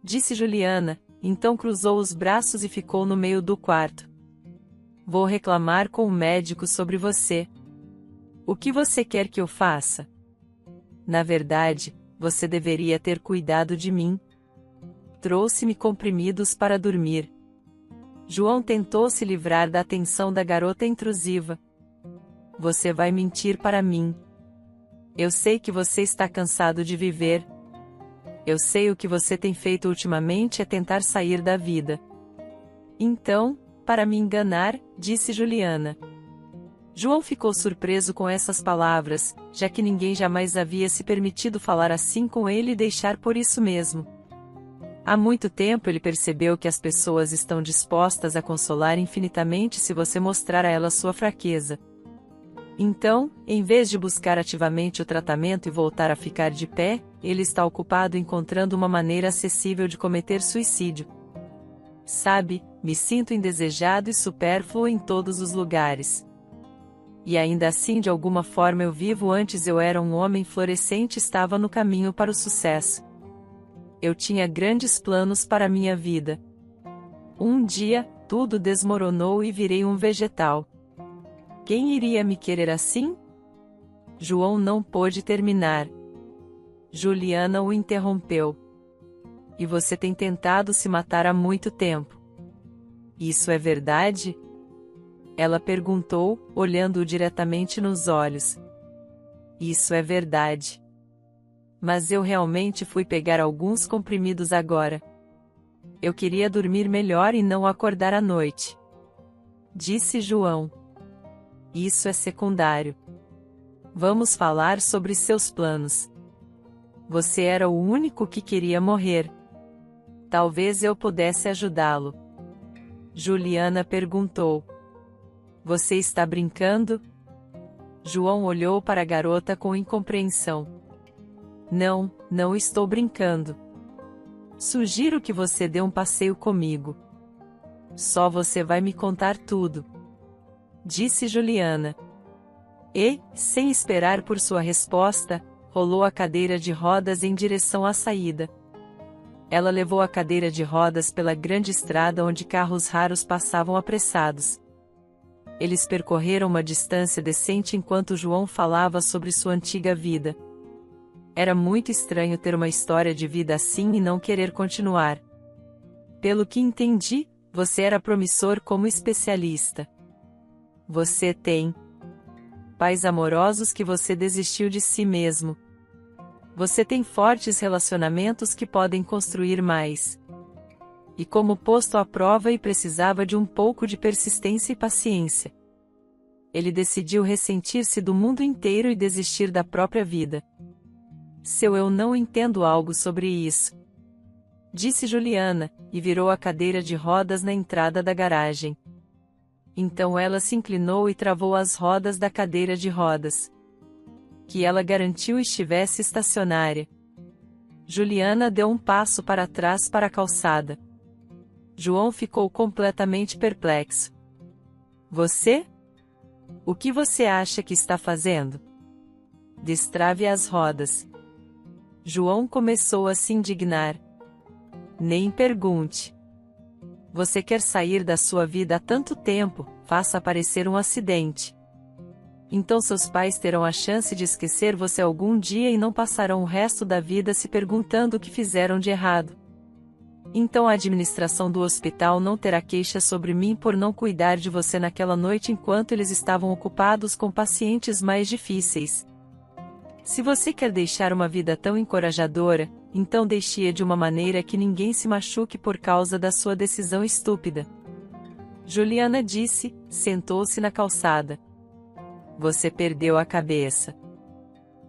Disse Juliana, então cruzou os braços e ficou no meio do quarto. Vou reclamar com o médico sobre você. O que você quer que eu faça? Na verdade, você deveria ter cuidado de mim. Trouxe-me comprimidos para dormir. João tentou se livrar da atenção da garota intrusiva. Você vai mentir para mim. Eu sei que você está cansado de viver. Eu sei o que você tem feito ultimamente é tentar sair da vida. Então, para me enganar, disse Juliana. João ficou surpreso com essas palavras, já que ninguém jamais havia se permitido falar assim com ele e deixar por isso mesmo. Há muito tempo ele percebeu que as pessoas estão dispostas a consolar infinitamente se você mostrar a elas sua fraqueza. Então, em vez de buscar ativamente o tratamento e voltar a ficar de pé, ele está ocupado encontrando uma maneira acessível de cometer suicídio. Sabe, me sinto indesejado e supérfluo em todos os lugares. E ainda assim de alguma forma eu vivo antes eu era um homem florescente e estava no caminho para o sucesso. Eu tinha grandes planos para minha vida. Um dia, tudo desmoronou e virei um vegetal. Quem iria me querer assim? João não pôde terminar. Juliana o interrompeu. E você tem tentado se matar há muito tempo. Isso é verdade? Ela perguntou, olhando-o diretamente nos olhos. Isso é verdade. Mas eu realmente fui pegar alguns comprimidos agora. Eu queria dormir melhor e não acordar à noite. Disse João. Isso é secundário. Vamos falar sobre seus planos. Você era o único que queria morrer. Talvez eu pudesse ajudá-lo. Juliana perguntou. Você está brincando? João olhou para a garota com incompreensão. Não, não estou brincando. Sugiro que você dê um passeio comigo. Só você vai me contar tudo. Disse Juliana. E, sem esperar por sua resposta, rolou a cadeira de rodas em direção à saída. Ela levou a cadeira de rodas pela grande estrada onde carros raros passavam apressados. Eles percorreram uma distância decente enquanto João falava sobre sua antiga vida. Era muito estranho ter uma história de vida assim e não querer continuar. Pelo que entendi, você era promissor como especialista. Você tem pais amorosos que você desistiu de si mesmo. Você tem fortes relacionamentos que podem construir mais. E como posto à prova e precisava de um pouco de persistência e paciência. Ele decidiu ressentir-se do mundo inteiro e desistir da própria vida. Seu eu não entendo algo sobre isso. Disse Juliana, e virou a cadeira de rodas na entrada da garagem. Então ela se inclinou e travou as rodas da cadeira de rodas. Que ela garantiu estivesse estacionária. Juliana deu um passo para trás para a calçada. João ficou completamente perplexo. Você? O que você acha que está fazendo? Destrave as rodas. João começou a se indignar. Nem pergunte. Você quer sair da sua vida há tanto tempo, faça aparecer um acidente. Então seus pais terão a chance de esquecer você algum dia e não passarão o resto da vida se perguntando o que fizeram de errado. Então a administração do hospital não terá queixa sobre mim por não cuidar de você naquela noite enquanto eles estavam ocupados com pacientes mais difíceis. Se você quer deixar uma vida tão encorajadora, então deixe-a de uma maneira que ninguém se machuque por causa da sua decisão estúpida. Juliana disse, sentou-se na calçada. Você perdeu a cabeça.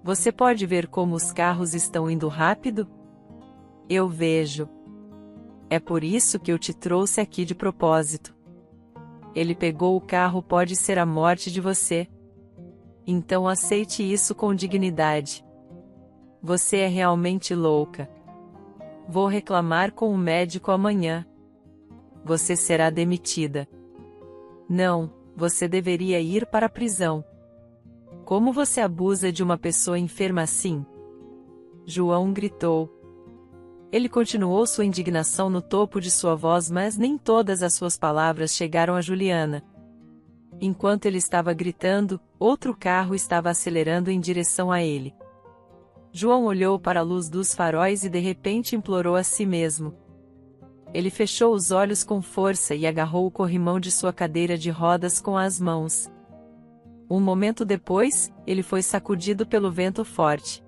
Você pode ver como os carros estão indo rápido? Eu vejo. É por isso que eu te trouxe aqui de propósito. Ele pegou o carro, pode ser a morte de você. Então aceite isso com dignidade. Você é realmente louca. Vou reclamar com o médico amanhã. Você será demitida. Não, você deveria ir para a prisão. Como você abusa de uma pessoa enferma assim? João gritou. Ele continuou sua indignação no topo de sua voz, mas nem todas as suas palavras chegaram a Juliana. Enquanto ele estava gritando, outro carro estava acelerando em direção a ele. João olhou para a luz dos faróis e de repente implorou a si mesmo. Ele fechou os olhos com força e agarrou o corrimão de sua cadeira de rodas com as mãos. Um momento depois, ele foi sacudido pelo vento forte.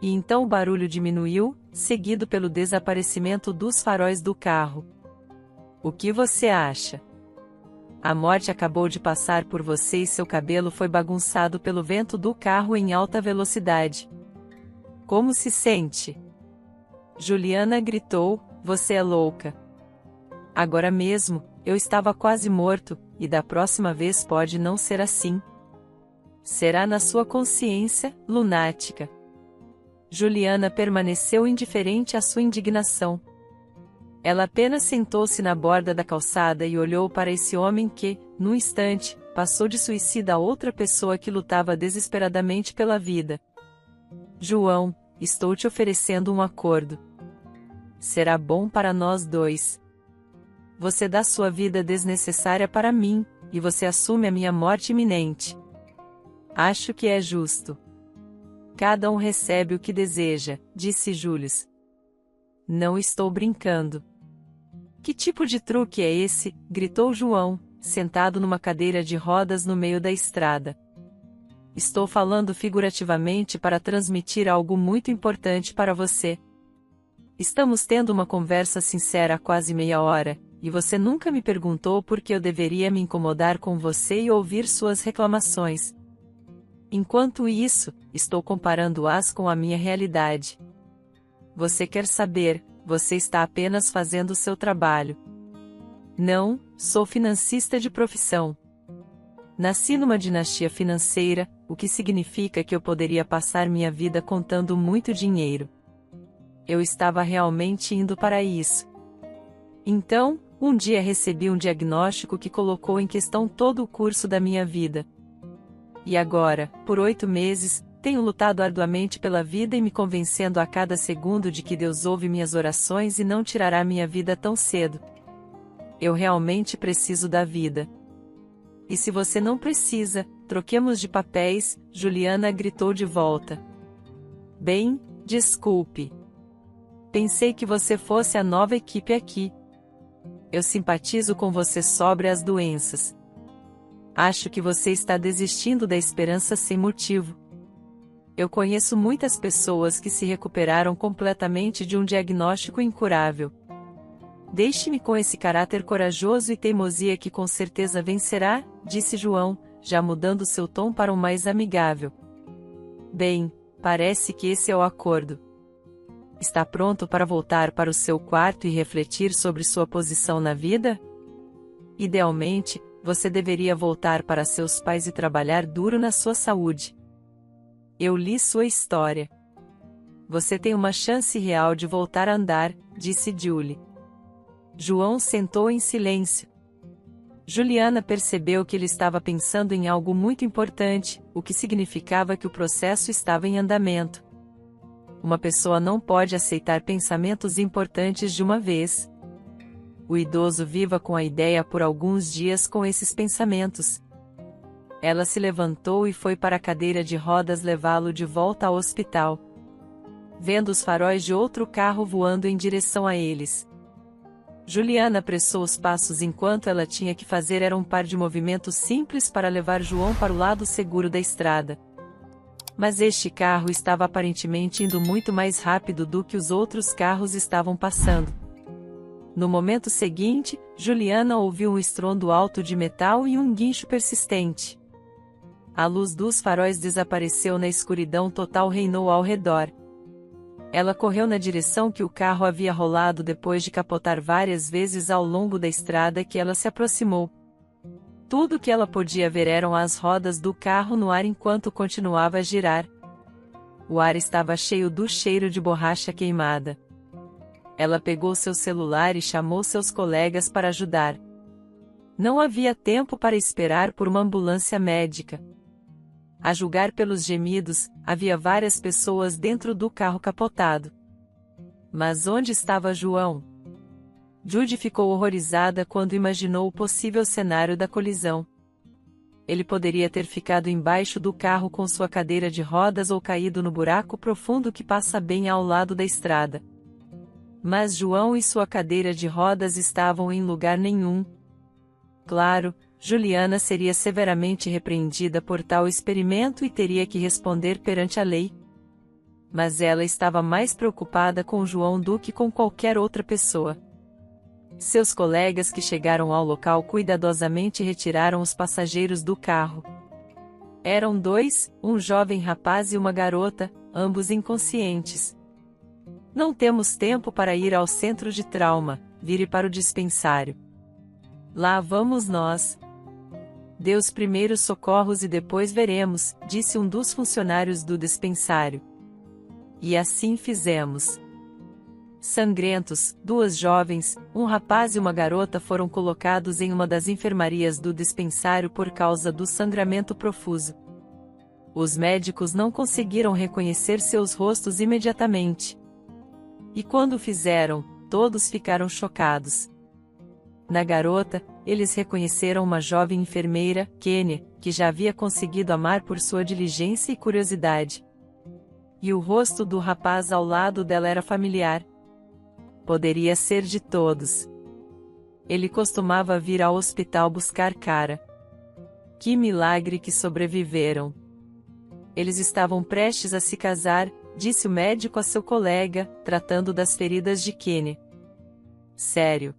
E então o barulho diminuiu, seguido pelo desaparecimento dos faróis do carro. O que você acha? A morte acabou de passar por você e seu cabelo foi bagunçado pelo vento do carro em alta velocidade. Como se sente? Juliana gritou, você é louca. Agora mesmo, eu estava quase morto, e da próxima vez pode não ser assim. Será na sua consciência, lunática. Juliana permaneceu indiferente à sua indignação. Ela apenas sentou-se na borda da calçada e olhou para esse homem que, num instante, passou de suicida a outra pessoa que lutava desesperadamente pela vida. João, estou te oferecendo um acordo. Será bom para nós dois. Você dá sua vida desnecessária para mim, e você assume a minha morte iminente. Acho que é justo. Cada um recebe o que deseja, disse Julius. Não estou brincando. Que tipo de truque é esse? Gritou João, sentado numa cadeira de rodas no meio da estrada. Estou falando figurativamente para transmitir algo muito importante para você. Estamos tendo uma conversa sincera há quase meia hora, e você nunca me perguntou por que eu deveria me incomodar com você e ouvir suas reclamações. Enquanto isso, estou comparando-as com a minha realidade. Você quer saber, você está apenas fazendo o seu trabalho. Não, sou financista de profissão. Nasci numa dinastia financeira, o que significa que eu poderia passar minha vida contando muito dinheiro. Eu estava realmente indo para isso. Então, um dia recebi um diagnóstico que colocou em questão todo o curso da minha vida. E agora, por 8 meses, tenho lutado arduamente pela vida e me convencendo a cada segundo de que Deus ouve minhas orações e não tirará minha vida tão cedo. Eu realmente preciso da vida. E se você não precisa, troquemos de papéis, Juliana gritou de volta. Bem, desculpe. Pensei que você fosse a nova equipe aqui. Eu simpatizo com você sobre as doenças. Acho que você está desistindo da esperança sem motivo. Eu conheço muitas pessoas que se recuperaram completamente de um diagnóstico incurável. Deixe-me com esse caráter corajoso e teimosia que com certeza vencerá, disse João, já mudando seu tom para um mais amigável. Bem, parece que esse é o acordo. Está pronto para voltar para o seu quarto e refletir sobre sua posição na vida? Idealmente, você deveria voltar para seus pais e trabalhar duro na sua saúde. Eu li sua história. Você tem uma chance real de voltar a andar, disse Julie. João sentou em silêncio. Juliana percebeu que ele estava pensando em algo muito importante, o que significava que o processo estava em andamento. Uma pessoa não pode aceitar pensamentos importantes de uma vez. O idoso viva com a ideia por alguns dias com esses pensamentos. Ela se levantou e foi para a cadeira de rodas levá-lo de volta ao hospital. Vendo os faróis de outro carro voando em direção a eles, Juliana apressou os passos enquanto ela tinha que fazer era um par de movimentos simples para levar João para o lado seguro da estrada. Mas este carro estava aparentemente indo muito mais rápido do que os outros carros estavam passando. No momento seguinte, Juliana ouviu um estrondo alto de metal e um guincho persistente. A luz dos faróis desapareceu na escuridão total reinou ao redor. Ela correu na direção que o carro havia rolado depois de capotar várias vezes ao longo da estrada que ela se aproximou. Tudo que ela podia ver eram as rodas do carro no ar enquanto continuava a girar. O ar estava cheio do cheiro de borracha queimada. Ela pegou seu celular e chamou seus colegas para ajudar. Não havia tempo para esperar por uma ambulância médica. A julgar pelos gemidos, havia várias pessoas dentro do carro capotado. Mas onde estava João? Judy ficou horrorizada quando imaginou o possível cenário da colisão. Ele poderia ter ficado embaixo do carro com sua cadeira de rodas ou caído no buraco profundo que passa bem ao lado da estrada. Mas João e sua cadeira de rodas estavam em lugar nenhum. Claro, Juliana seria severamente repreendida por tal experimento e teria que responder perante a lei. Mas ela estava mais preocupada com João do que com qualquer outra pessoa. Seus colegas que chegaram ao local cuidadosamente retiraram os passageiros do carro. Eram dois, um jovem rapaz e uma garota, ambos inconscientes. Não temos tempo para ir ao centro de trauma, vire para o dispensário. Lá vamos nós. Dê os primeiros socorros e depois veremos, disse um dos funcionários do dispensário. E assim fizemos. Sangrentos, duas jovens, um rapaz e uma garota foram colocados em uma das enfermarias do dispensário por causa do sangramento profuso. Os médicos não conseguiram reconhecer seus rostos imediatamente. E quando fizeram, todos ficaram chocados. Na garota, eles reconheceram uma jovem enfermeira, Kênia, que já havia conseguido amar por sua diligência e curiosidade. E o rosto do rapaz ao lado dela era familiar. Poderia ser de todos. Ele costumava vir ao hospital buscar Cara. Que milagre que sobreviveram. Eles estavam prestes a se casar, disse o médico a seu colega, tratando das feridas de Kênia. Sério?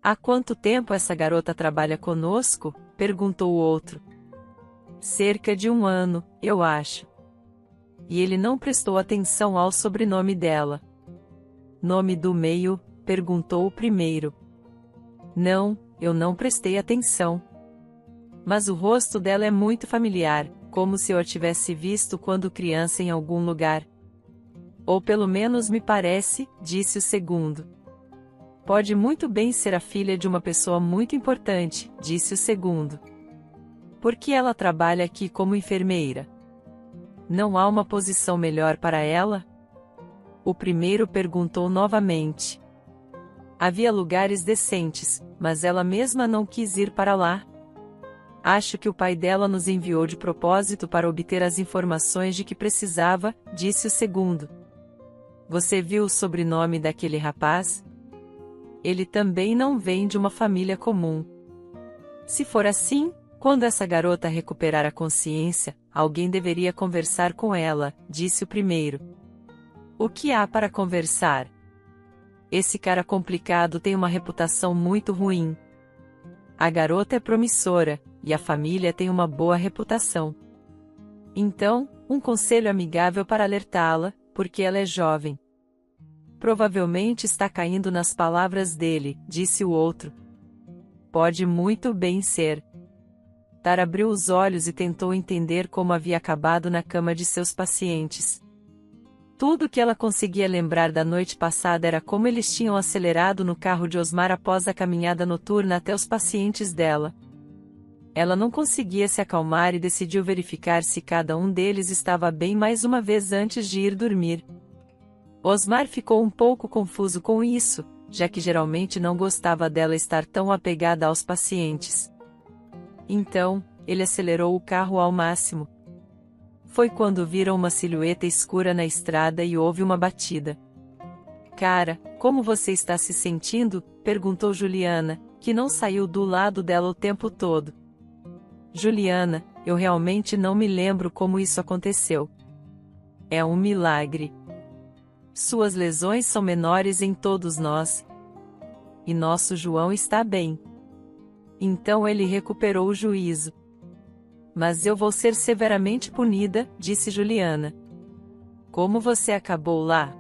Há quanto tempo essa garota trabalha conosco? Perguntou o outro. Cerca de 1 ano, eu acho. E ele não prestou atenção ao sobrenome dela. Nome do meio? Perguntou o primeiro. Não, eu não prestei atenção. Mas o rosto dela é muito familiar, como se eu a tivesse visto quando criança em algum lugar. Ou pelo menos me parece, disse o segundo. Pode muito bem ser a filha de uma pessoa muito importante, disse o segundo. Por que ela trabalha aqui como enfermeira? Não há uma posição melhor para ela? O primeiro perguntou novamente. Havia lugares decentes, mas ela mesma não quis ir para lá. Acho que o pai dela nos enviou de propósito para obter as informações de que precisava, disse o segundo. Você viu o sobrenome daquele rapaz? Ele também não vem de uma família comum. Se for assim, quando essa garota recuperar a consciência, alguém deveria conversar com ela, disse o primeiro. O que há para conversar? Esse cara complicado tem uma reputação muito ruim. A garota é promissora, e a família tem uma boa reputação. Então, um conselho amigável para alertá-la, porque ela é jovem. Provavelmente está caindo nas palavras dele, disse o outro. Pode muito bem ser. Tara abriu os olhos e tentou entender como havia acabado na cama de seus pacientes. Tudo que ela conseguia lembrar da noite passada era como eles tinham acelerado no carro de Osmar após a caminhada noturna até os pacientes dela. Ela não conseguia se acalmar e decidiu verificar se cada um deles estava bem mais uma vez antes de ir dormir. Osmar ficou um pouco confuso com isso, já que geralmente não gostava dela estar tão apegada aos pacientes. Então, ele acelerou o carro ao máximo. Foi quando viram uma silhueta escura na estrada e houve uma batida. "Cara, como você está se sentindo?", perguntou Juliana, que não saiu do lado dela o tempo todo. "Juliana, eu realmente não me lembro como isso aconteceu. É um milagre. Suas lesões são menores em todos nós. E nosso João está bem. Então ele recuperou o juízo. Mas eu vou ser severamente punida", disse Juliana. "Como você acabou lá?"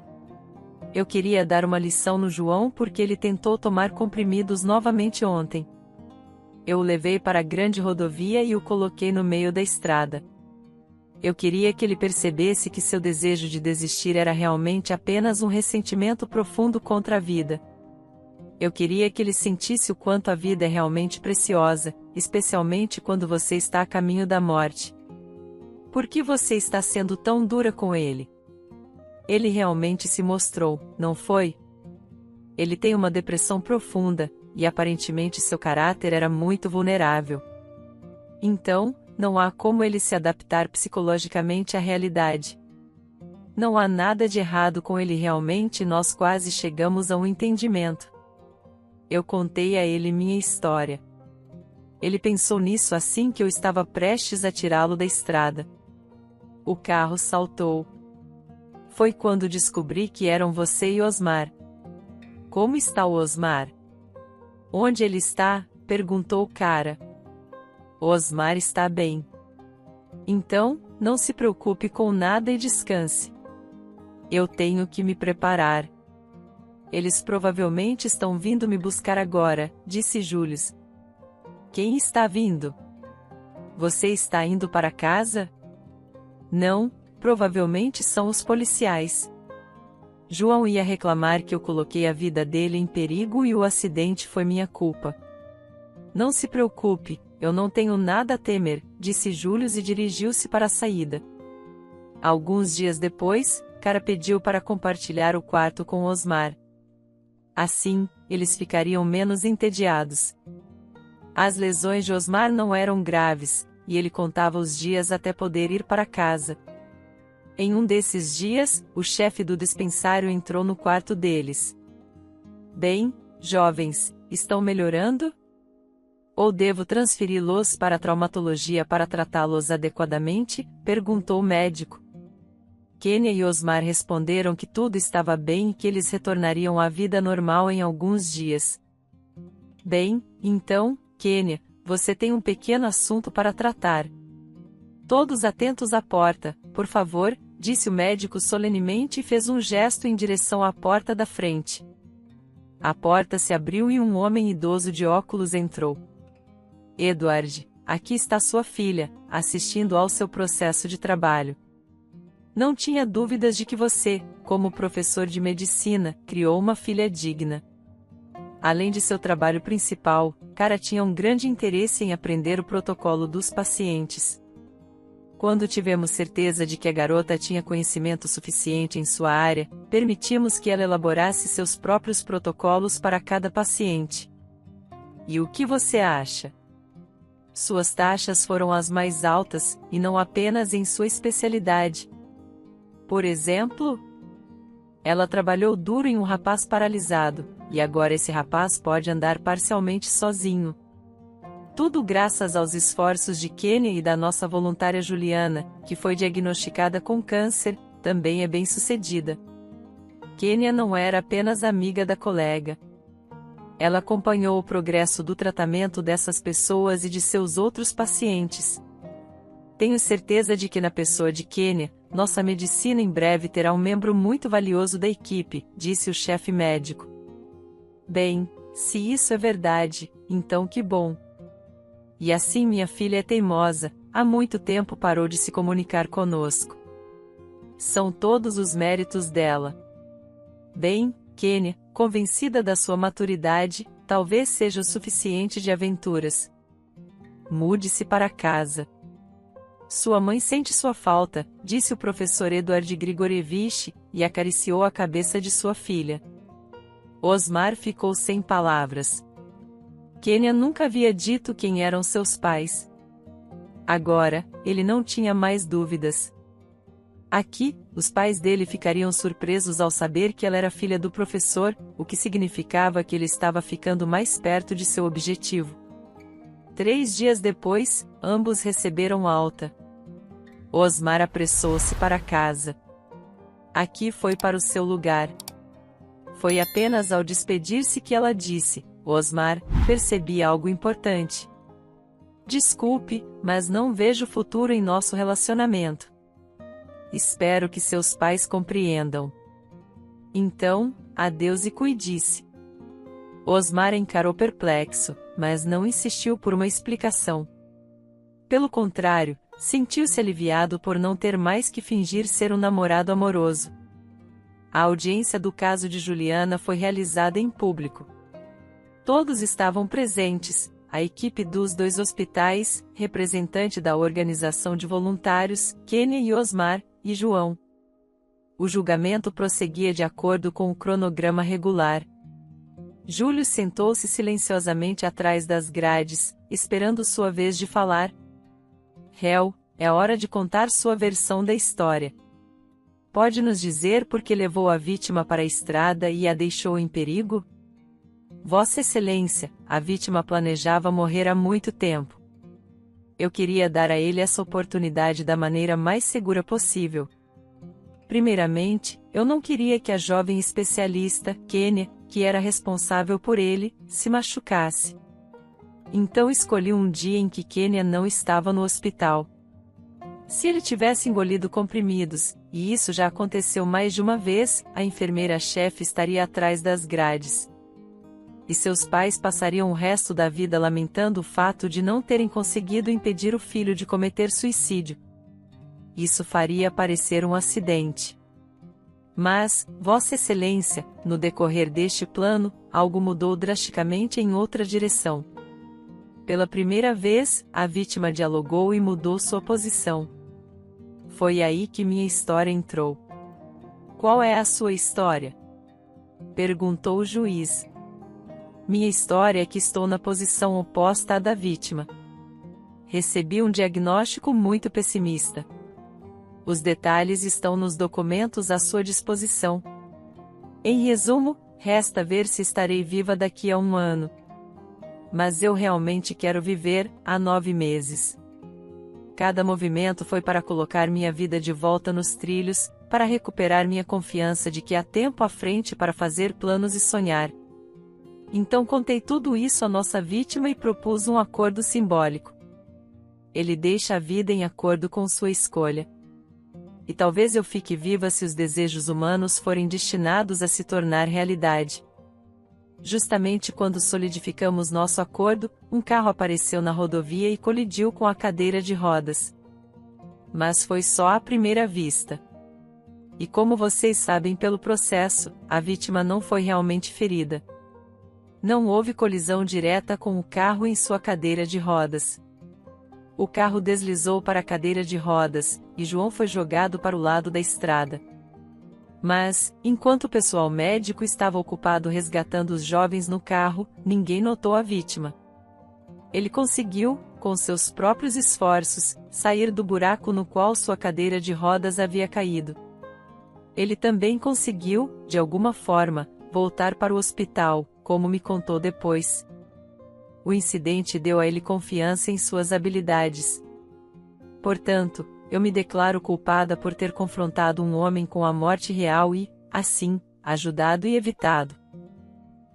"Eu queria dar uma lição no João porque ele tentou tomar comprimidos novamente ontem. Eu o levei para a grande rodovia e o coloquei no meio da estrada. Eu queria que ele percebesse que seu desejo de desistir era realmente apenas um ressentimento profundo contra a vida. Eu queria que ele sentisse o quanto a vida é realmente preciosa, especialmente quando você está a caminho da morte. Por que você está sendo tão dura com ele? Ele realmente se mostrou, não foi? Ele tem uma depressão profunda, e aparentemente seu caráter era muito vulnerável. Então, não há como ele se adaptar psicologicamente à realidade. Não há nada de errado com ele realmente e nós quase chegamos a um entendimento. Eu contei a ele minha história. Ele pensou nisso assim que eu estava prestes a tirá-lo da estrada. O carro saltou. Foi quando descobri que eram você e Osmar." "Como está o Osmar?" "Onde ele está?", perguntou o cara. "O Osmar está bem. Então, não se preocupe com nada e descanse. Eu tenho que me preparar. Eles provavelmente estão vindo me buscar agora", disse Julius. "Quem está vindo? Você está indo para casa?" "Não, provavelmente são os policiais. João ia reclamar que eu coloquei a vida dele em perigo e o acidente foi minha culpa." "Não se preocupe, eu não tenho nada a temer", disse Julius e dirigiu-se para a saída. Alguns dias depois, Cara pediu para compartilhar o quarto com Osmar. Assim, eles ficariam menos entediados. As lesões de Osmar não eram graves, e ele contava os dias até poder ir para casa. Em um desses dias, o chefe do dispensário entrou no quarto deles. "Bem, jovens, estão melhorando? Ou devo transferi-los para a traumatologia para tratá-los adequadamente?", perguntou o médico. Kênia e Osmar responderam que tudo estava bem e que eles retornariam à vida normal em alguns dias. "Bem, então, Kênia, você tem um pequeno assunto para tratar. Todos atentos à porta, por favor", disse o médico solenemente e fez um gesto em direção à porta da frente. A porta se abriu e um homem idoso de óculos entrou. "Edward, aqui está sua filha, assistindo ao seu processo de trabalho. Não tinha dúvidas de que você, como professor de medicina, criou uma filha digna." Além de seu trabalho principal, Cara tinha um grande interesse em aprender o protocolo dos pacientes. Quando tivemos certeza de que a garota tinha conhecimento suficiente em sua área, permitimos que ela elaborasse seus próprios protocolos para cada paciente. E o que você acha? Suas taxas foram as mais altas, e não apenas em sua especialidade. Por exemplo, ela trabalhou duro em um rapaz paralisado, e agora esse rapaz pode andar parcialmente sozinho. Tudo graças aos esforços de Kênia e da nossa voluntária Juliana, que foi diagnosticada com câncer, também é bem-sucedida. Kênia não era apenas amiga da colega. Ela acompanhou o progresso do tratamento dessas pessoas e de seus outros pacientes. Tenho certeza de que na pessoa de Kênia, nossa medicina em breve terá um membro muito valioso da equipe, disse o chefe médico. Bem, se isso é verdade, então que bom. E assim minha filha é teimosa, há muito tempo parou de se comunicar conosco. são todos os méritos dela. Bem, Kênia, convencida da sua maturidade, talvez seja o suficiente de aventuras. Mude-se para casa. Sua mãe sente sua falta, disse o professor Eduard Grigorievich, e acariciou a cabeça de sua filha. Osmar ficou sem palavras. Kênia nunca havia dito quem eram seus pais. Agora, ele não tinha mais dúvidas. Aqui, os pais dele ficariam surpresos ao saber que ela era filha do professor, o que significava que ele estava ficando mais perto de seu objetivo. 3 dias depois, ambos receberam alta. Osmar apressou-se para casa. Aqui foi para o seu lugar. Foi apenas ao despedir-se que ela disse: Osmar, percebi algo importante. Desculpe, mas não vejo futuro em nosso relacionamento. Espero que seus pais compreendam. Então, adeus e cuide-se. Osmar encarou perplexo, mas não insistiu por uma explicação. Pelo contrário, sentiu-se aliviado por não ter mais que fingir ser um namorado amoroso. A audiência do caso de Juliana foi realizada em público. Todos estavam presentes, a equipe dos 2 hospitais, representante da organização de voluntários, Kênia e Osmar, e João. O julgamento prosseguia de acordo com o cronograma regular. Júlio sentou-se silenciosamente atrás das grades, esperando sua vez de falar. Réu, é hora de contar sua versão da história. Pode nos dizer por que levou a vítima para a estrada e a deixou em perigo? Vossa Excelência, a vítima planejava morrer há muito tempo. Eu queria dar a ele essa oportunidade da maneira mais segura possível. Primeiramente, eu não queria que a jovem especialista, Kênia, que era responsável por ele, se machucasse. Então escolhi um dia em que Kênia não estava no hospital. Se ele tivesse engolido comprimidos, e isso já aconteceu mais de uma vez, a enfermeira-chefe estaria atrás das grades. E seus pais passariam o resto da vida lamentando o fato de não terem conseguido impedir o filho de cometer suicídio. Isso faria parecer um acidente. Mas, Vossa Excelência, no decorrer deste plano, algo mudou drasticamente em outra direção. Pela primeira vez, a vítima dialogou e mudou sua posição. Foi aí que minha história entrou. Qual é a sua história? Perguntou o juiz. Minha história é que estou na posição oposta à da vítima. Recebi um diagnóstico muito pessimista. Os detalhes estão nos documentos à sua disposição. Em resumo, resta ver se estarei viva daqui a 1 ano. Mas eu realmente quero viver, há 9 meses. Cada movimento foi para colocar minha vida de volta nos trilhos, para recuperar minha confiança de que há tempo à frente para fazer planos e sonhar. Então contei tudo isso à nossa vítima e propus um acordo simbólico. Ele deixa a vida em acordo com sua escolha. E talvez eu fique viva se os desejos humanos forem destinados a se tornar realidade. Justamente quando solidificamos nosso acordo, um carro apareceu na rodovia e colidiu com a cadeira de rodas. Mas foi só à primeira vista. E como vocês sabem pelo processo, a vítima não foi realmente ferida. Não houve colisão direta com o carro em sua cadeira de rodas. O carro deslizou para a cadeira de rodas, e João foi jogado para o lado da estrada. Mas, enquanto o pessoal médico estava ocupado resgatando os jovens no carro, ninguém notou a vítima. Ele conseguiu, com seus próprios esforços, sair do buraco no qual sua cadeira de rodas havia caído. Ele também conseguiu, de alguma forma, voltar para o hospital, como me contou depois. O incidente deu a ele confiança em suas habilidades. Portanto, eu me declaro culpada por ter confrontado um homem com a morte real e, assim, ajudado e evitado.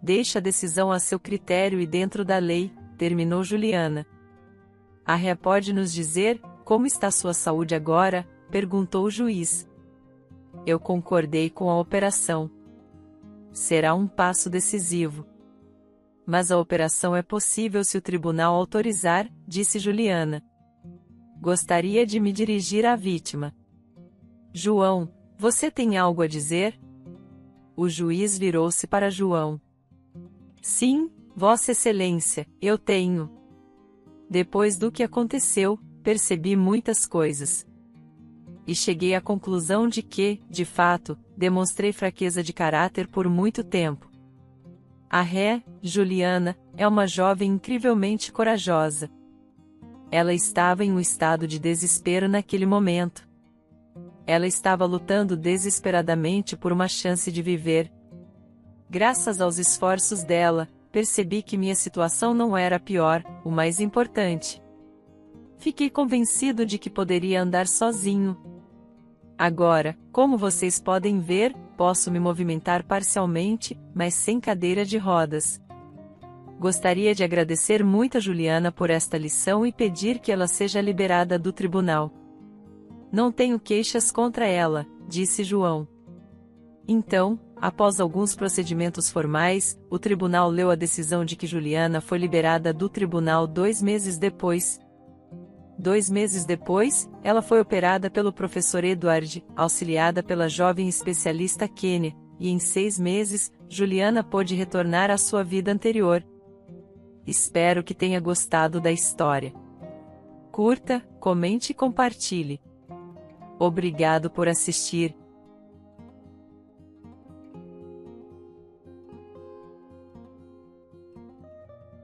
Deixa a decisão a seu critério e dentro da lei, terminou Juliana. A réa pode nos dizer, como está sua saúde agora? Perguntou o juiz. Eu concordei com a operação. Será um passo decisivo. Mas a operação é possível se o tribunal autorizar, disse Juliana. Gostaria de me dirigir à vítima. João, Você tem algo a dizer? O juiz virou-se para João. Sim, Vossa Excelência, eu tenho. Depois do que aconteceu, percebi muitas coisas. E cheguei à conclusão de que, de fato, demonstrei fraqueza de caráter por muito tempo. A ré, Juliana, é uma jovem incrivelmente corajosa. Ela estava em um estado de desespero naquele momento. Ela estava lutando desesperadamente por uma chance de viver. Graças aos esforços dela, percebi que minha situação não era a pior, o mais importante. Fiquei convencido de que poderia andar sozinho. Agora, como vocês podem ver, posso me movimentar parcialmente, mas sem cadeira de rodas. Gostaria de agradecer muito a Juliana por esta lição e pedir que ela seja liberada do tribunal. Não tenho queixas contra ela, disse João. Então, após alguns procedimentos formais, o tribunal leu a decisão de que Juliana foi liberada do tribunal 2 meses depois. 2 meses depois, ela foi operada pelo professor Edward, auxiliada pela jovem especialista Kenia, e em 6 meses, Juliana pôde retornar à sua vida anterior. Espero que tenha gostado da história. Curta, comente e compartilhe. Obrigado por assistir.